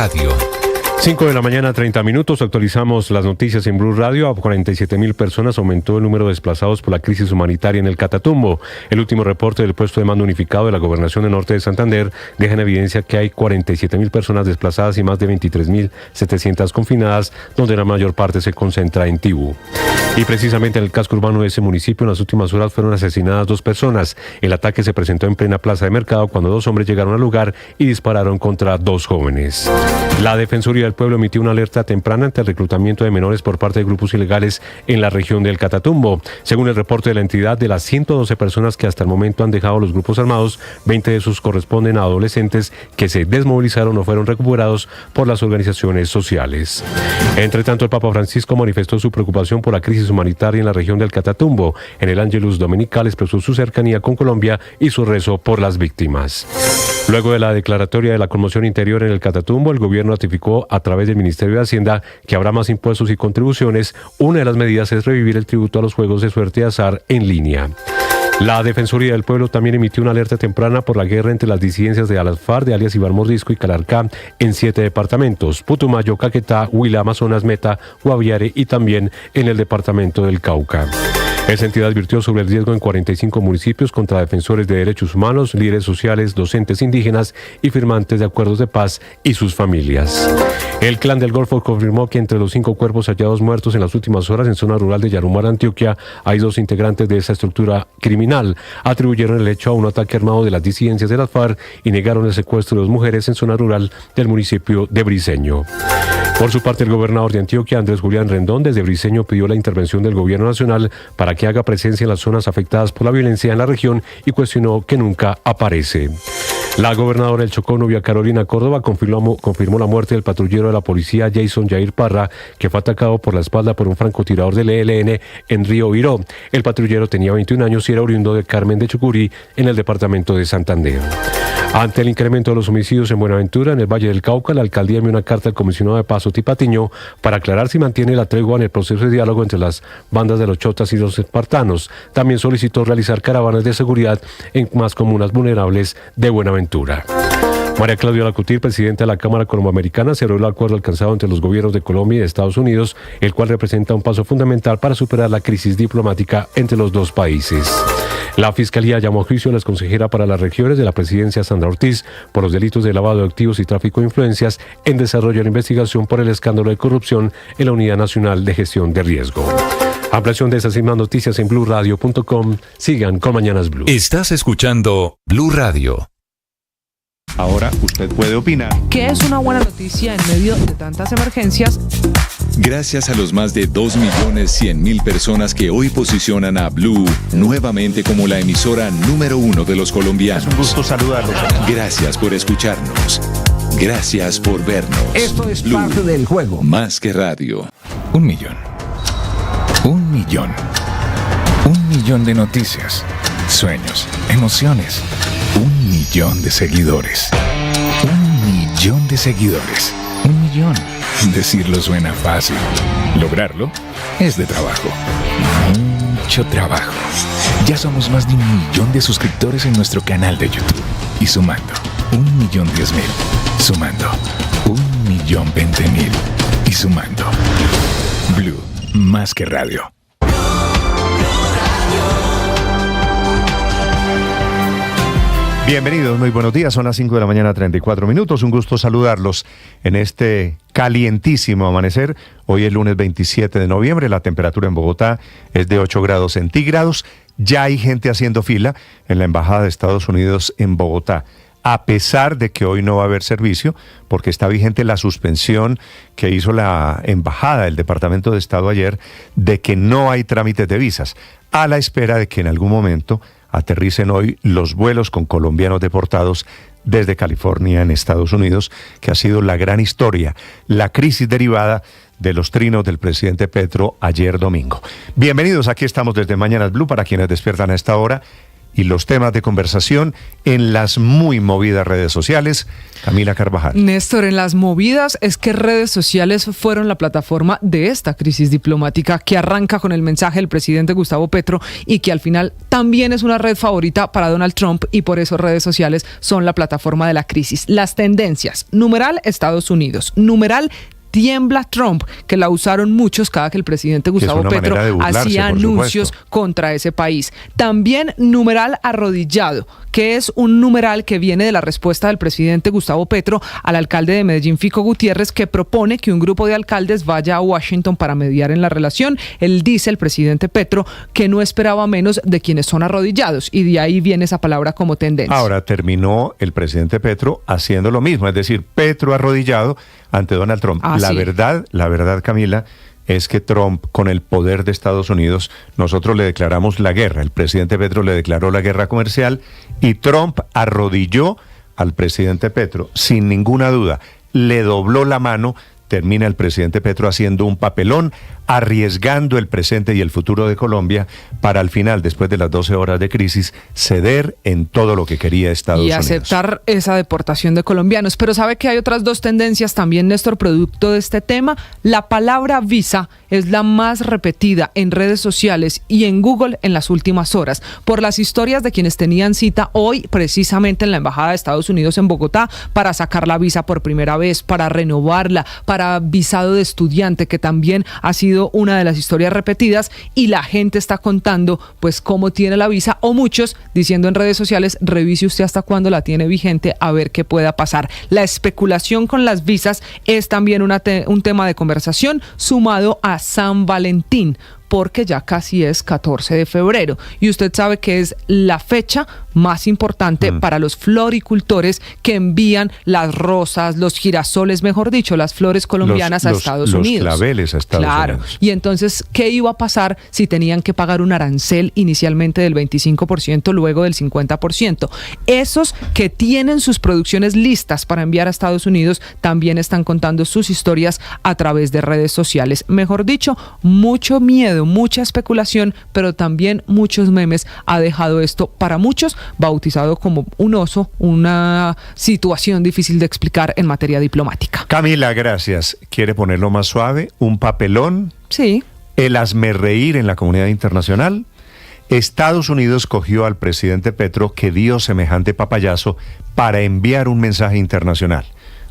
Radio. 5 de la mañana, 30 minutos. Actualizamos las noticias en Blue Radio. A 47.000 personas aumentó el número de desplazados por la crisis humanitaria en el Catatumbo. El último reporte del puesto de mando unificado de la Gobernación del Norte de Santander deja en evidencia que hay 47.000 personas desplazadas y más de 23.700 confinadas, donde la mayor parte se concentra en Tibú. Y precisamente en el casco urbano de ese municipio, en las últimas horas fueron asesinadas 2 personas. El ataque se presentó en plena plaza de mercado cuando 2 hombres llegaron al lugar y dispararon contra 2 jóvenes. La Defensoría del Pueblo emitió una alerta temprana ante el reclutamiento de menores por parte de grupos ilegales en la región del Catatumbo. Según el reporte de la entidad, de las 112 personas que hasta el momento han dejado los grupos armados, 20 de esos corresponden a adolescentes que se desmovilizaron o fueron recuperados por las organizaciones sociales. Entre tanto, el Papa Francisco manifestó su preocupación por la crisis humanitaria en la región del Catatumbo. En el Ángelus Dominical expresó su cercanía con Colombia y su rezo por las víctimas. Luego de la declaratoria de la conmoción interior en el Catatumbo, el gobierno ratificó a través del Ministerio de Hacienda que habrá más impuestos y contribuciones. Una de las medidas es revivir el tributo a los juegos de suerte y azar en línea. La Defensoría del Pueblo también emitió una alerta temprana por la guerra entre las disidencias de las FARC, de alias Iván Mordisco y Calarcá, en 7 departamentos: Putumayo, Caquetá, Huila, Amazonas, Meta, Guaviare y también en el departamento del Cauca. Esa entidad advirtió sobre el riesgo en 45 municipios contra defensores de derechos humanos, líderes sociales, docentes indígenas y firmantes de acuerdos de paz y sus familias. El Clan del Golfo confirmó que entre los 5 cuerpos hallados muertos en las últimas horas en zona rural de Yarumara, Antioquia, hay 2 integrantes de esa estructura criminal. Atribuyeron el hecho a un ataque armado de las disidencias de las FARC y negaron el secuestro de 2 mujeres en zona rural del municipio de Briceño. Por su parte, el gobernador de Antioquia, Andrés Julián Rendón, desde Briceño pidió la intervención del gobierno nacional para que haga presencia en las zonas afectadas por la violencia en la región y cuestionó que nunca aparece. La gobernadora del Chocó, Nubia Carolina Córdoba, confirmó la muerte del patrullero de la policía Jason Jair Parra, que fue atacado por la espalda por un francotirador del ELN en Río Viró. El patrullero tenía 21 años y era oriundo de Carmen de Chucurí, en el departamento de Santander. Ante el incremento de los homicidios en Buenaventura, en el Valle del Cauca, la alcaldía envió una carta al comisionado de Paso Tipatiño para aclarar si mantiene la tregua en el proceso de diálogo entre las bandas de los chotas y los espartanos. También solicitó realizar caravanas de seguridad en más comunas vulnerables de Buenaventura. María Claudia Lacutir, presidenta de la Cámara Colomboamericana, celebró el acuerdo alcanzado entre los gobiernos de Colombia y de Estados Unidos, el cual representa un paso fundamental para superar la crisis diplomática entre los 2 países. La Fiscalía llamó a juicio a la exconsejera para las regiones de la presidencia, Sandra Ortiz, por los delitos de lavado de activos y tráfico de influencias en desarrollo de la investigación por el escándalo de corrupción en la Unidad Nacional de Gestión de Riesgo. Ampliación de esas y más noticias en BlueRadio.com. Sigan con Mañanas Blue. Estás escuchando Blue Radio. Ahora usted puede opinar. ¿Qué es una buena noticia en medio de tantas emergencias? Gracias a los más de 2.100.000 personas que hoy posicionan a Blue nuevamente como la emisora número 1 de los colombianos. Es un gusto saludarlos. Gracias por escucharnos. Gracias por vernos. Esto es Blue, parte del juego. más que radio. 1 millón. 1 millón. 1 millón de noticias, sueños, emociones. 1 millón de seguidores. 1 millón de seguidores. 1 millón. Decirlo suena fácil. Lograrlo es de trabajo. Mucho trabajo. Ya somos más de 1 millón de suscriptores en nuestro canal de YouTube. Y sumando, 1.010.000. Sumando, 1.020.000. Y sumando. Blue, más que radio. Bienvenidos, muy buenos días. Son las 5 de la mañana, 34 minutos. Un gusto saludarlos en este calientísimo amanecer. Hoy es lunes 27 de noviembre. La temperatura en Bogotá es de 8 grados centígrados. Ya hay gente haciendo fila en la Embajada de Estados Unidos en Bogotá, a pesar de que hoy no va a haber servicio, porque está vigente la suspensión que hizo la Embajada del Departamento de Estado ayer de que no hay trámites de visas, a la espera de que en algún momento aterricen hoy los vuelos con colombianos deportados desde California en Estados Unidos, que ha sido la gran historia, la crisis derivada de los trinos del presidente Petro ayer domingo. Bienvenidos, aquí estamos desde Mañanas Blue para quienes despiertan a esta hora. y los temas de conversación en las muy movidas redes sociales. Camila Carvajal. Néstor, en las movidas es que redes sociales fueron la plataforma de esta crisis diplomática que arranca con el mensaje del presidente Gustavo Petro y que al final también es una red favorita para Donald Trump, y por eso redes sociales son la plataforma de la crisis. Las tendencias: numeral Estados Unidos, numeral tiembla Trump, que la usaron muchos cada que el presidente Gustavo Petro hacía anuncios contra ese país. También numeral arrodillado, que es un numeral que viene de la respuesta del presidente Gustavo Petro al alcalde de Medellín, Fico Gutiérrez, que propone que un grupo de alcaldes vaya a Washington para mediar en la relación. Él dice, el presidente Petro, que no esperaba menos de quienes son arrodillados, y de ahí viene esa palabra como tendencia. Ahora terminó el presidente Petro haciendo lo mismo, es decir, Petro arrodillado ante Donald Trump. La verdad, Camila, es que Trump, con el poder de Estados Unidos, nosotros le declaramos la guerra. El presidente Petro le declaró la guerra comercial y Trump arrodilló al presidente Petro, sin ninguna duda. Le dobló la mano. Termina el presidente Petro haciendo un papelón, arriesgando el presente y el futuro de Colombia para al final, después de las 12 horas de crisis, ceder en todo lo que quería Estados Unidos. Y aceptar esa deportación de colombianos. Pero sabe que hay otras dos tendencias también, Néstor, producto de este tema. La palabra visa es la más repetida en redes sociales y en Google en las últimas horas, por las historias de quienes tenían cita hoy precisamente en la Embajada de Estados Unidos en Bogotá para sacar la visa por primera vez, para renovarla, para visado de estudiante, que también ha sido una de las historias repetidas, y la gente está contando pues cómo tiene la visa, o muchos diciendo en redes sociales: revise usted hasta cuándo la tiene vigente, a ver qué pueda pasar. La especulación con las visas es también un tema de conversación, sumado a San Valentín, porque ya casi es 14 de febrero. Y usted sabe que es la fecha más importante para los floricultores que envían las rosas, los girasoles, mejor dicho, las flores colombianas a Estados Unidos. Los claveles a Estados Unidos. Y entonces, ¿qué iba a pasar si tenían que pagar un arancel inicialmente del 25%, luego del 50%? Esos que tienen sus producciones listas para enviar a Estados Unidos también están contando sus historias a través de redes sociales. Mejor dicho, mucho miedo, mucha especulación, pero también muchos memes ha dejado esto, para muchos bautizado como un oso, una situación difícil de explicar en materia diplomática. Camila, gracias. ¿Quiere ponerlo más suave? ¿Un papelón? Sí. ¿El hazmerreír en la comunidad internacional? Estados Unidos cogió al presidente Petro, que dio semejante papayazo, para enviar un mensaje internacional.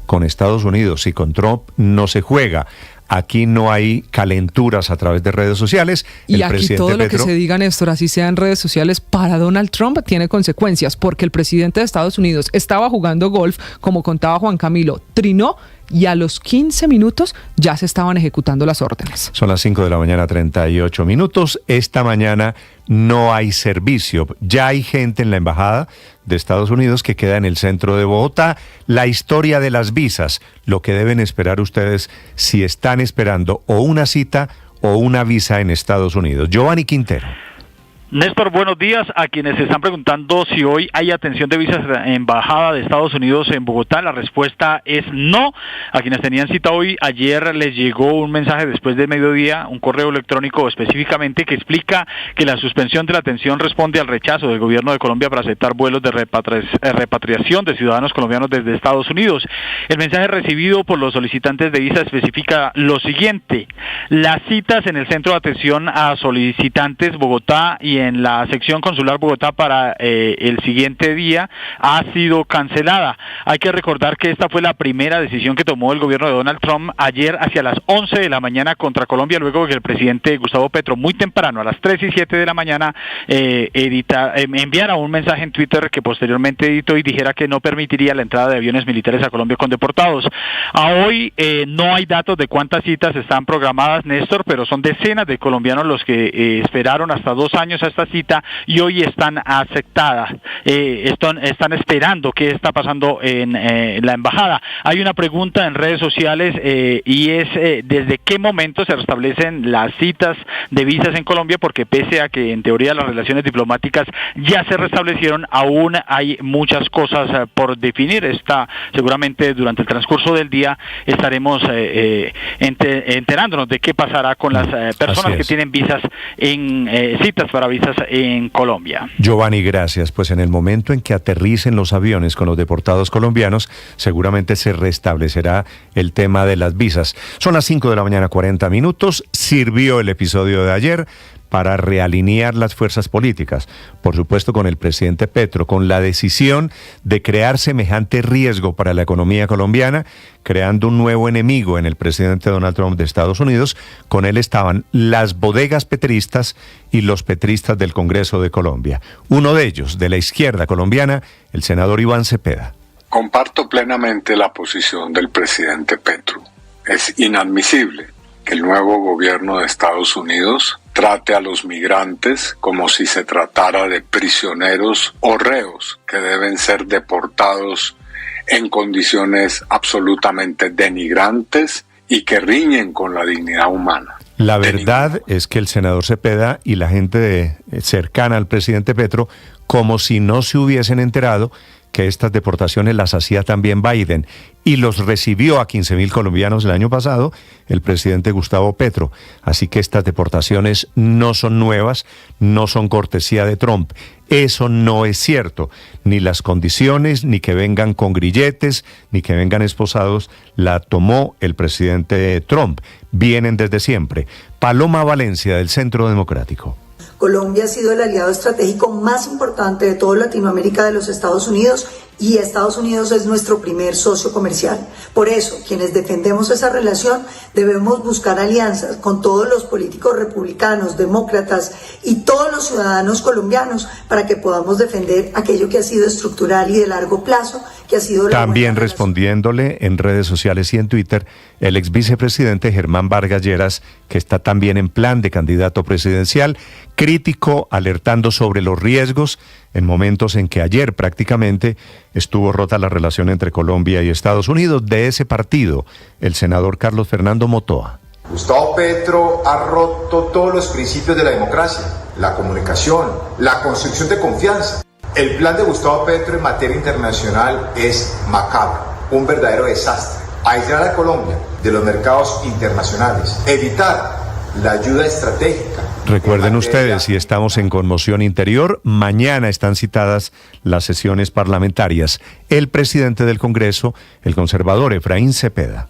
Con Estados Unidos y con Trump no se juega. Aquí no hay calenturas a través de redes sociales. Y aquí todo lo que se diga, Néstor, así sea en redes sociales, para Donald Trump tiene consecuencias, porque el presidente de Estados Unidos estaba jugando golf, como contaba Juan Camilo, trinó, y a los 15 minutos ya se estaban ejecutando las órdenes. Son las 5 de la mañana, 38 minutos. Esta mañana no hay servicio. Ya hay gente en la Embajada de Estados Unidos que queda en el centro de Bogotá. La historia de las visas, lo que deben esperar ustedes si están esperando o una cita o una visa en Estados Unidos. Giovanni Quintero. Néstor, buenos días. A quienes se están preguntando si hoy hay atención de visas en la Embajada de Estados Unidos en Bogotá, la respuesta es no. A quienes tenían cita hoy, ayer les llegó un mensaje después de mediodía, un correo electrónico específicamente, que explica que la suspensión de la atención responde al rechazo del gobierno de Colombia para aceptar vuelos de repatriación de ciudadanos colombianos desde Estados Unidos. El mensaje recibido por los solicitantes de visa especifica lo siguiente: las citas en el Centro de Atención a Solicitantes Bogotá y en la sección consular Bogotá para el siguiente día ha sido cancelada. Hay que recordar que esta fue la primera decisión que tomó el gobierno de Donald Trump ayer hacia las 11 de la mañana contra Colombia, luego que el presidente Gustavo Petro muy temprano, a las 3 y 7 de la mañana, enviara un mensaje en Twitter que posteriormente editó y dijera que no permitiría la entrada de aviones militares a Colombia con deportados. A hoy no hay datos de cuántas citas están programadas, Néstor, pero son decenas de colombianos los que esperaron hasta 2 años a esta cita y hoy están aceptadas. Están esperando qué está pasando en la embajada. Hay una pregunta en redes sociales y es ¿desde qué momento se restablecen las citas de visas en Colombia? Porque pese a que en teoría las relaciones diplomáticas ya se restablecieron, aún hay muchas cosas por definir. Seguramente durante el transcurso del día estaremos enterándonos de qué pasará con las personas que tienen visas en citas para visitar visas en Colombia. Giovanni, gracias. Pues en el momento en que aterricen los aviones con los deportados colombianos, seguramente se restablecerá el tema de las visas. Son las 5 de la mañana, 40 minutos. Sirvió el episodio de ayer para realinear las fuerzas políticas, por supuesto con el presidente Petro, con la decisión de crear semejante riesgo para la economía colombiana, creando un nuevo enemigo en el presidente Donald Trump de Estados Unidos. Con él estaban las bodegas petristas y los petristas del Congreso de Colombia. Uno de ellos, de la izquierda colombiana, el senador Iván Cepeda. Comparto plenamente la posición del presidente Petro. Es inadmisible que el nuevo gobierno de Estados Unidos trate a los migrantes como si se tratara de prisioneros o reos que deben ser deportados en condiciones absolutamente denigrantes y que riñen con la dignidad humana. La verdad es que el senador Cepeda y la gente cercana al presidente Petro, como si no se hubiesen enterado que estas deportaciones las hacía también Biden y los recibió a 15.000 colombianos el año pasado el presidente Gustavo Petro. Así que estas deportaciones no son nuevas, no son cortesía de Trump. Eso no es cierto. Ni las condiciones, ni que vengan con grilletes, ni que vengan esposados, la tomó el presidente Trump. Vienen desde siempre. Paloma Valencia, del Centro Democrático. Colombia ha sido el aliado estratégico más importante de toda Latinoamérica de los Estados Unidos y Estados Unidos es nuestro primer socio comercial. Por eso, quienes defendemos esa relación debemos buscar alianzas con todos los políticos republicanos, demócratas y todos los ciudadanos colombianos para que podamos defender aquello que ha sido estructural y de largo plazo, que ha sido... También respondiéndole en redes sociales y en Twitter, el ex vicepresidente Germán Vargas Lleras, que está también en plan de candidato presidencial, crítico, alertando sobre los riesgos en momentos en que ayer prácticamente estuvo rota la relación entre Colombia y Estados Unidos. De ese partido, el senador Carlos Fernando Motoa. Gustavo Petro ha roto todos los principios de la democracia, la comunicación, la construcción de confianza. El plan de Gustavo Petro en materia internacional es macabro, un verdadero desastre. Aislar a Colombia de los mercados internacionales, evitar la ayuda estratégica. Recuerden ustedes, si estamos en conmoción interior, mañana están citadas las sesiones parlamentarias. El presidente del Congreso, el conservador Efraín Cepeda.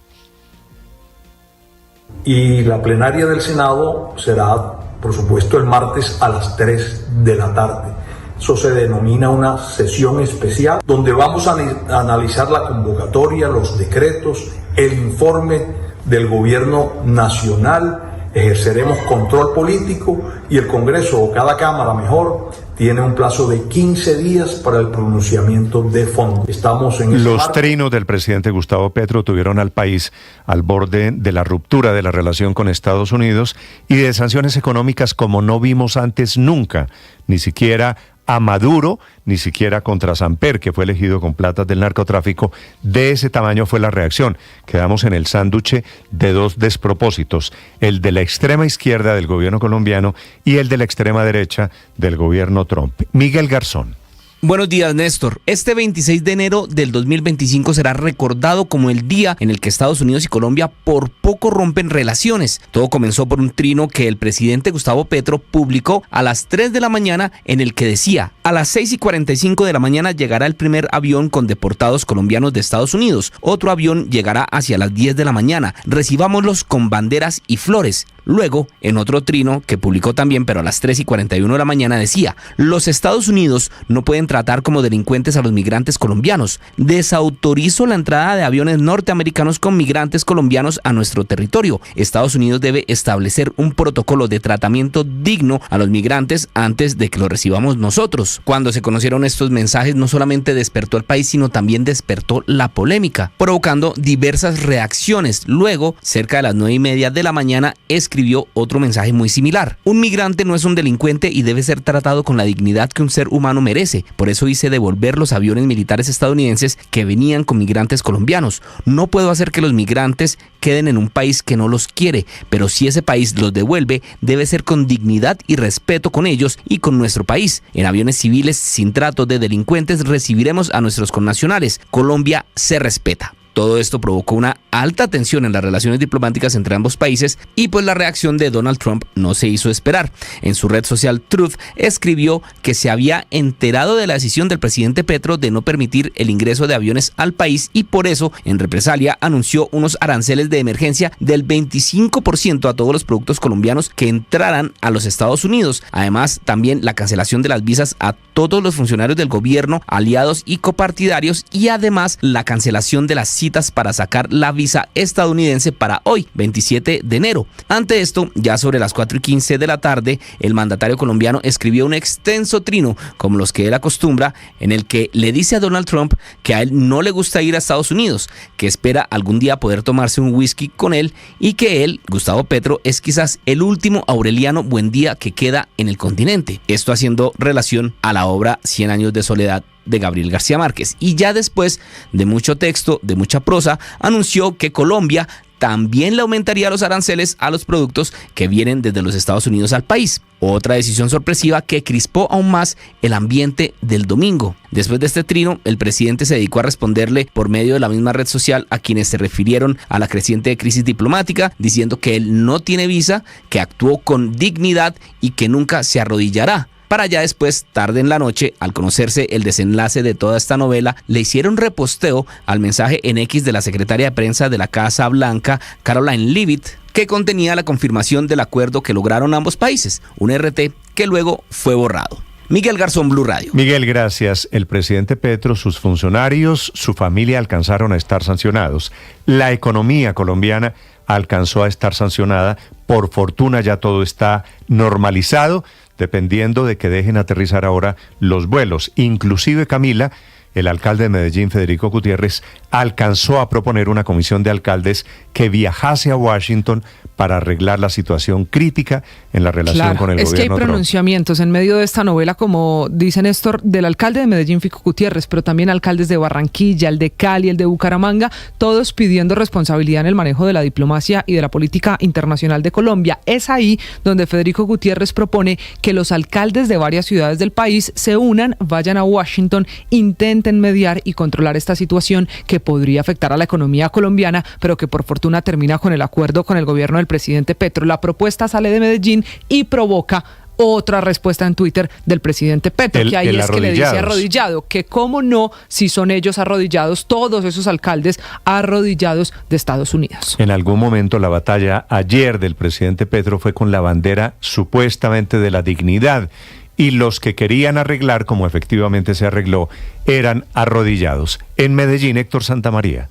Y la plenaria del Senado será, por supuesto, el martes a las 3 de la tarde. Eso se denomina una sesión especial, donde vamos a analizar la convocatoria, los decretos, el informe del gobierno nacional. Ejerceremos control político y el Congreso, o cada Cámara mejor, tiene un plazo de 15 días para el pronunciamiento de fondo. Estamos en Los trinos del presidente Gustavo Petro tuvieron al país al borde de la ruptura de la relación con Estados Unidos y de sanciones económicas como no vimos antes nunca, ni siquiera a Maduro, ni siquiera contra Samper, que fue elegido con platas del narcotráfico. De ese tamaño fue la reacción. Quedamos en el sánduche de dos despropósitos, el de la extrema izquierda del gobierno colombiano y el de la extrema derecha del gobierno Trump. Miguel Garzón. Buenos días, Néstor. Este 26 de enero del 2025 será recordado como el día en el que Estados Unidos y Colombia por poco rompen relaciones. Todo comenzó por un trino que el presidente Gustavo Petro publicó a las 3 de la mañana en el que decía: a las 6:45 de la mañana llegará el primer avión con deportados colombianos de Estados Unidos. Otro avión llegará hacia las 10 de la mañana. Recibámoslos con banderas y flores. Luego, en otro trino que publicó también, pero a las 3:41 de la mañana, decía: los Estados Unidos no pueden tratar como delincuentes a los migrantes colombianos. Desautorizo la entrada de aviones norteamericanos con migrantes colombianos a nuestro territorio. Estados Unidos debe establecer un protocolo de tratamiento digno a los migrantes antes de que lo recibamos nosotros. Cuando se conocieron estos mensajes, no solamente despertó el país, sino también despertó la polémica, provocando diversas reacciones. Luego, cerca de las 9:30 de la mañana, escribió otro mensaje muy similar: un migrante no es un delincuente y debe ser tratado con la dignidad que un ser humano merece. Por eso hice devolver los aviones militares estadounidenses que venían con migrantes colombianos. No puedo hacer que los migrantes queden en un país que no los quiere, pero si ese país los devuelve, debe ser con dignidad y respeto con ellos y con nuestro país. En aviones civiles sin trato de delincuentes recibiremos a nuestros connacionales. Colombia se respeta. Todo esto provocó una alta tensión en las relaciones diplomáticas entre ambos países y pues la reacción de Donald Trump no se hizo esperar. En su red social Truth escribió que se había enterado de la decisión del presidente Petro de no permitir el ingreso de aviones al país y por eso, en represalia, anunció unos aranceles de emergencia del 25% a todos los productos colombianos que entraran a los Estados Unidos. Además, también la cancelación de las visas a todos los funcionarios del gobierno, aliados y copartidarios y además la cancelación de las citas para sacar la visa estadounidense para hoy, 27 de enero. Ante esto, ya sobre las 4:15 de la tarde, el mandatario colombiano escribió un extenso trino, como los que él acostumbra, en el que le dice a Donald Trump que a él no le gusta ir a Estados Unidos, que espera algún día poder tomarse un whisky con él y que él, Gustavo Petro, es quizás el último Aureliano Buendía que queda en el continente. Esto haciendo relación a la obra 100 años de soledad de Gabriel García Márquez. Y ya después de mucho texto, de mucha prosa, anunció que Colombia también le aumentaría los aranceles a los productos que vienen desde los Estados Unidos al país. Otra decisión sorpresiva que crispó aún más el ambiente del domingo. Después de este trino, el presidente se dedicó a responderle por medio de la misma red social a quienes se refirieron a la creciente crisis diplomática, diciendo que él no tiene visa, que actuó con dignidad y que nunca se arrodillará. Para ya después, tarde en la noche, al conocerse el desenlace de toda esta novela, le hicieron reposteo al mensaje en X de la secretaria de prensa de la Casa Blanca, Caroline Leavitt, que contenía la confirmación del acuerdo que lograron ambos países, un RT que luego fue borrado. Miguel Garzón, Blue Radio. Miguel, gracias. El presidente Petro, sus funcionarios, su familia alcanzaron a estar sancionados. La economía colombiana alcanzó a estar sancionada. Por fortuna ya todo está normalizado, dependiendo de que dejen aterrizar ahora los vuelos. Inclusive, Camila, el alcalde de Medellín, Federico Gutiérrez, alcanzó a proponer una comisión de alcaldes que viajase a Washington para arreglar la situación crítica en la relación con el gobierno. Es que hay pronunciamientos en medio de esta novela, como dice Néstor, del alcalde de Medellín, Fico Gutiérrez, pero también alcaldes de Barranquilla, el de Cali, el de Bucaramanga, todos pidiendo responsabilidad en el manejo de la diplomacia y de la política internacional de Colombia. Es ahí donde Federico Gutiérrez propone que los alcaldes de varias ciudades del país se unan, vayan a Washington, intenten mediar y controlar esta situación que podría afectar a la economía colombiana, pero que por fortuna termina con el acuerdo con el gobierno del presidente Petro. La propuesta sale de Medellín y provoca otra respuesta en Twitter del presidente Petro, que ahí es que le dice arrodillado, que cómo no, si son ellos arrodillados, todos esos alcaldes arrodillados de Estados Unidos. En algún momento la batalla ayer del presidente Petro fue con la bandera supuestamente de la dignidad, y los que querían arreglar, como efectivamente se arregló, eran arrodillados. En Medellín, Héctor Santamaría.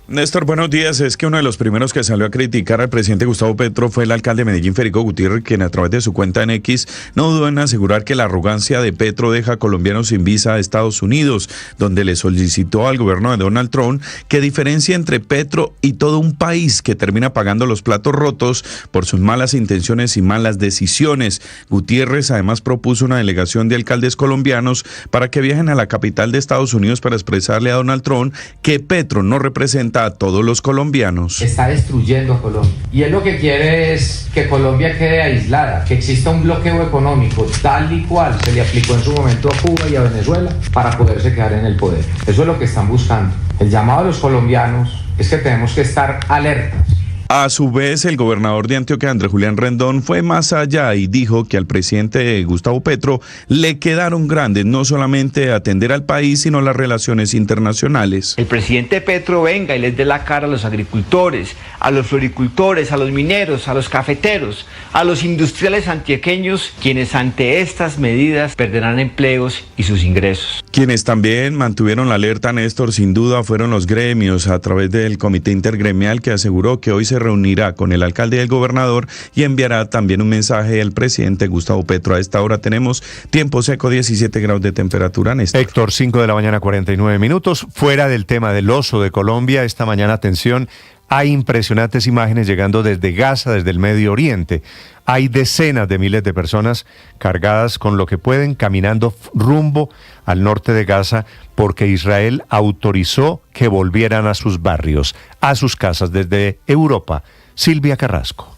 Néstor, buenos días. Es que uno de los primeros que salió a criticar al presidente Gustavo Petro fue el alcalde de Medellín, Federico Gutiérrez, quien a través de su cuenta en X no dudó en asegurar que la arrogancia de Petro deja a colombianos sin visa a Estados Unidos, donde le solicitó al gobierno de Donald Trump que diferencie entre Petro y todo un país que termina pagando los platos rotos por sus malas intenciones y malas decisiones. Gutiérrez además propuso una delegación de alcaldes colombianos para que viajen a la capital de Estados Unidos para expresarle a Donald Trump que Petro no representa a todos los colombianos. Está destruyendo a Colombia y él lo que quiere es que Colombia quede aislada, que exista un bloqueo económico tal y cual se le aplicó en su momento a Cuba y a Venezuela para poderse quedar en el poder. Eso es lo que están buscando. El llamado a los colombianos es que tenemos que estar alertas. A su vez, el gobernador de Antioquia, Andrés Julián Rendón, fue más allá y dijo que al presidente Gustavo Petro le quedaron grandes no solamente atender al país, sino las relaciones internacionales. El presidente Petro venga y les dé la cara a los agricultores, a los floricultores, a los mineros, a los cafeteros, a los industriales antioqueños, quienes ante estas medidas perderán empleos y sus ingresos. Quienes también mantuvieron la alerta, Néstor, sin duda fueron los gremios a través del comité intergremial, que aseguró que hoy se reunirá con el alcalde y el gobernador y enviará también un mensaje al presidente Gustavo Petro. A esta hora tenemos tiempo seco, 17 grados de temperatura, Néstor. Héctor, 5 de la mañana, 49 minutos. Fuera del tema del oso de Colombia, esta mañana, atención, hay impresionantes imágenes llegando desde Gaza, desde el Medio Oriente. Hay decenas de miles de personas cargadas con lo que pueden, caminando rumbo al norte de Gaza, porque Israel autorizó que volvieran a sus barrios, a sus casas desde Europa. Silvia Carrasco.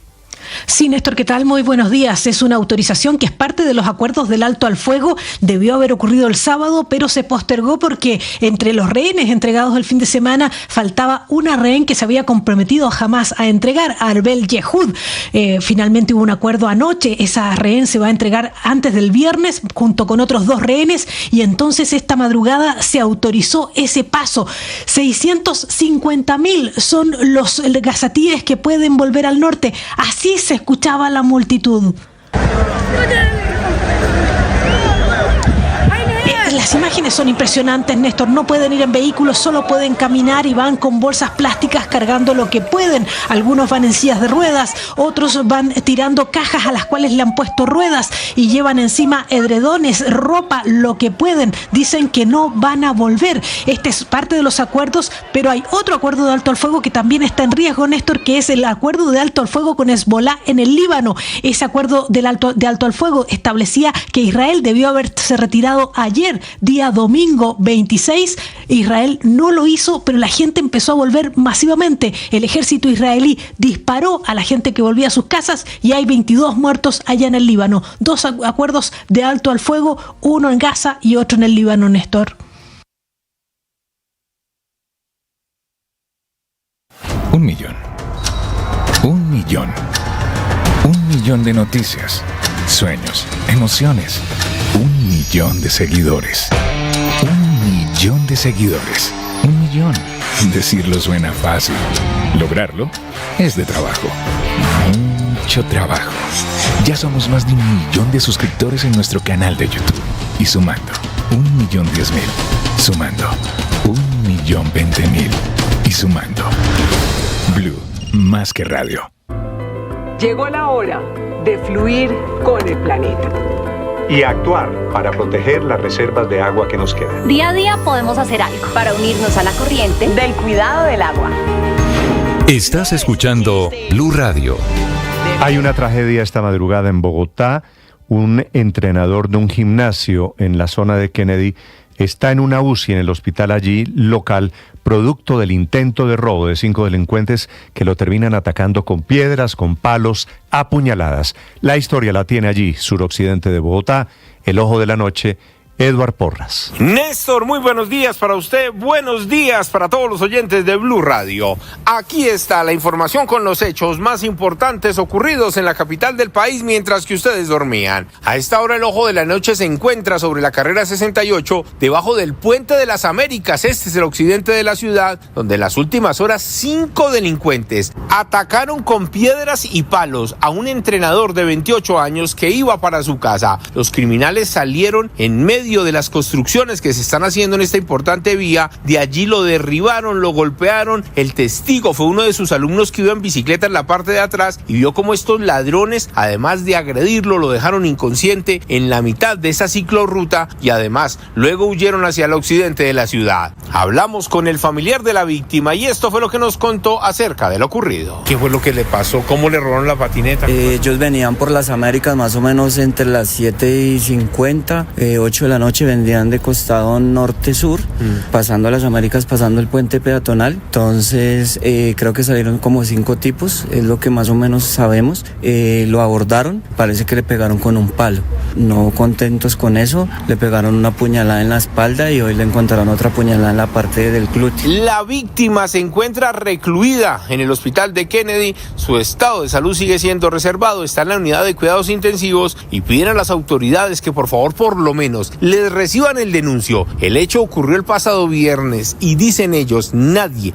Sí, Néstor, ¿qué tal? Muy buenos días. Es una autorización que es parte de los acuerdos del alto al fuego. Debió haber ocurrido el sábado, pero se postergó porque entre los rehenes entregados el fin de semana faltaba una rehén que se había comprometido jamás a entregar, a Arbel Yehud. Finalmente hubo un acuerdo anoche. Esa rehén se va a entregar antes del viernes junto con otros 2 rehenes y entonces esta madrugada se autorizó ese paso. 650.000 son los gazatíes que pueden volver al norte. Así se escuchaba la multitud. Las imágenes son impresionantes, Néstor. No pueden ir en vehículos, solo pueden caminar y van con bolsas plásticas cargando lo que pueden. Algunos van en sillas de ruedas, otros van tirando cajas a las cuales le han puesto ruedas y llevan encima edredones, ropa, lo que pueden. Dicen que no van a volver. Este es parte de los acuerdos, pero hay otro acuerdo de alto al fuego que también está en riesgo, Néstor, que es el acuerdo de alto al fuego con Hezbollah en el Líbano. Ese acuerdo de alto al fuego establecía que Israel debió haberse retirado ayer, día domingo 26, Israel no lo hizo, pero la gente empezó a volver masivamente. El ejército israelí disparó a la gente que volvía a sus casas y hay 22 muertos allá en el Líbano. 2 acuerdos de alto al fuego, uno en Gaza y otro en el Líbano, Néstor. $1 millón. $1 millón. $1 millón de noticias, sueños, emociones. 1 millón de seguidores. 1 millón de seguidores. 1 millón. Decirlo suena fácil. Lograrlo es de trabajo. Mucho trabajo. Ya somos más de 1 millón de suscriptores en nuestro canal de YouTube. Y sumando, 1.010.000. Sumando, 1.020.000. Y sumando. Blue, más que radio. Llegó la hora de fluir con el planeta. Y actuar para proteger las reservas de agua que nos quedan. Día a día podemos hacer algo para unirnos a la corriente del cuidado del agua. Estás escuchando Blue Radio. Hay una tragedia esta madrugada en Bogotá. Un entrenador de un gimnasio en la zona de Kennedy está en una UCI en el hospital allí local, producto del intento de robo de 5 delincuentes que lo terminan atacando con piedras, con palos, a puñaladas. La historia la tiene allí, suroccidente de Bogotá, el ojo de la noche, Eduard Porras. Néstor, muy buenos días para usted, buenos días para todos los oyentes de Blue Radio. Aquí está la información con los hechos más importantes ocurridos en la capital del país mientras que ustedes dormían. A esta hora el ojo de la noche se encuentra sobre la carrera 68, debajo del Puente de las Américas. Este es el occidente de la ciudad, donde en las últimas horas 5 delincuentes atacaron con piedras y palos a un entrenador de 28 años que iba para su casa. Los criminales salieron en medio de las construcciones que se están haciendo en esta importante vía. De allí lo derribaron, lo golpearon. El testigo fue uno de sus alumnos que iba en bicicleta en la parte de atrás y vio cómo estos ladrones, además de agredirlo, lo dejaron inconsciente en la mitad de esa ciclorruta y además luego huyeron hacia el occidente de la ciudad. Hablamos con el familiar de la víctima y esto fue lo que nos contó acerca de lo ocurrido. ¿Qué fue lo que le pasó? ¿Cómo le robaron la patineta? Ellos venían por las Américas más o menos entre las 7:50, 8 de la noche, vendían de costado norte-sur, pasando a las Américas, pasando el puente peatonal. Entonces creo que salieron como 5 tipos, es lo que más o menos sabemos. Lo abordaron, parece que le pegaron con un palo. No contentos con eso, le pegaron una puñalada en la espalda y hoy le encontraron otra puñalada en la parte del glúteo. La víctima se encuentra recluida en el hospital de Kennedy. Su estado de salud sigue siendo reservado, está en la unidad de cuidados intensivos y piden a las autoridades que por favor por lo menos les reciban el denuncio. El hecho ocurrió el pasado viernes y dicen ellos, nadie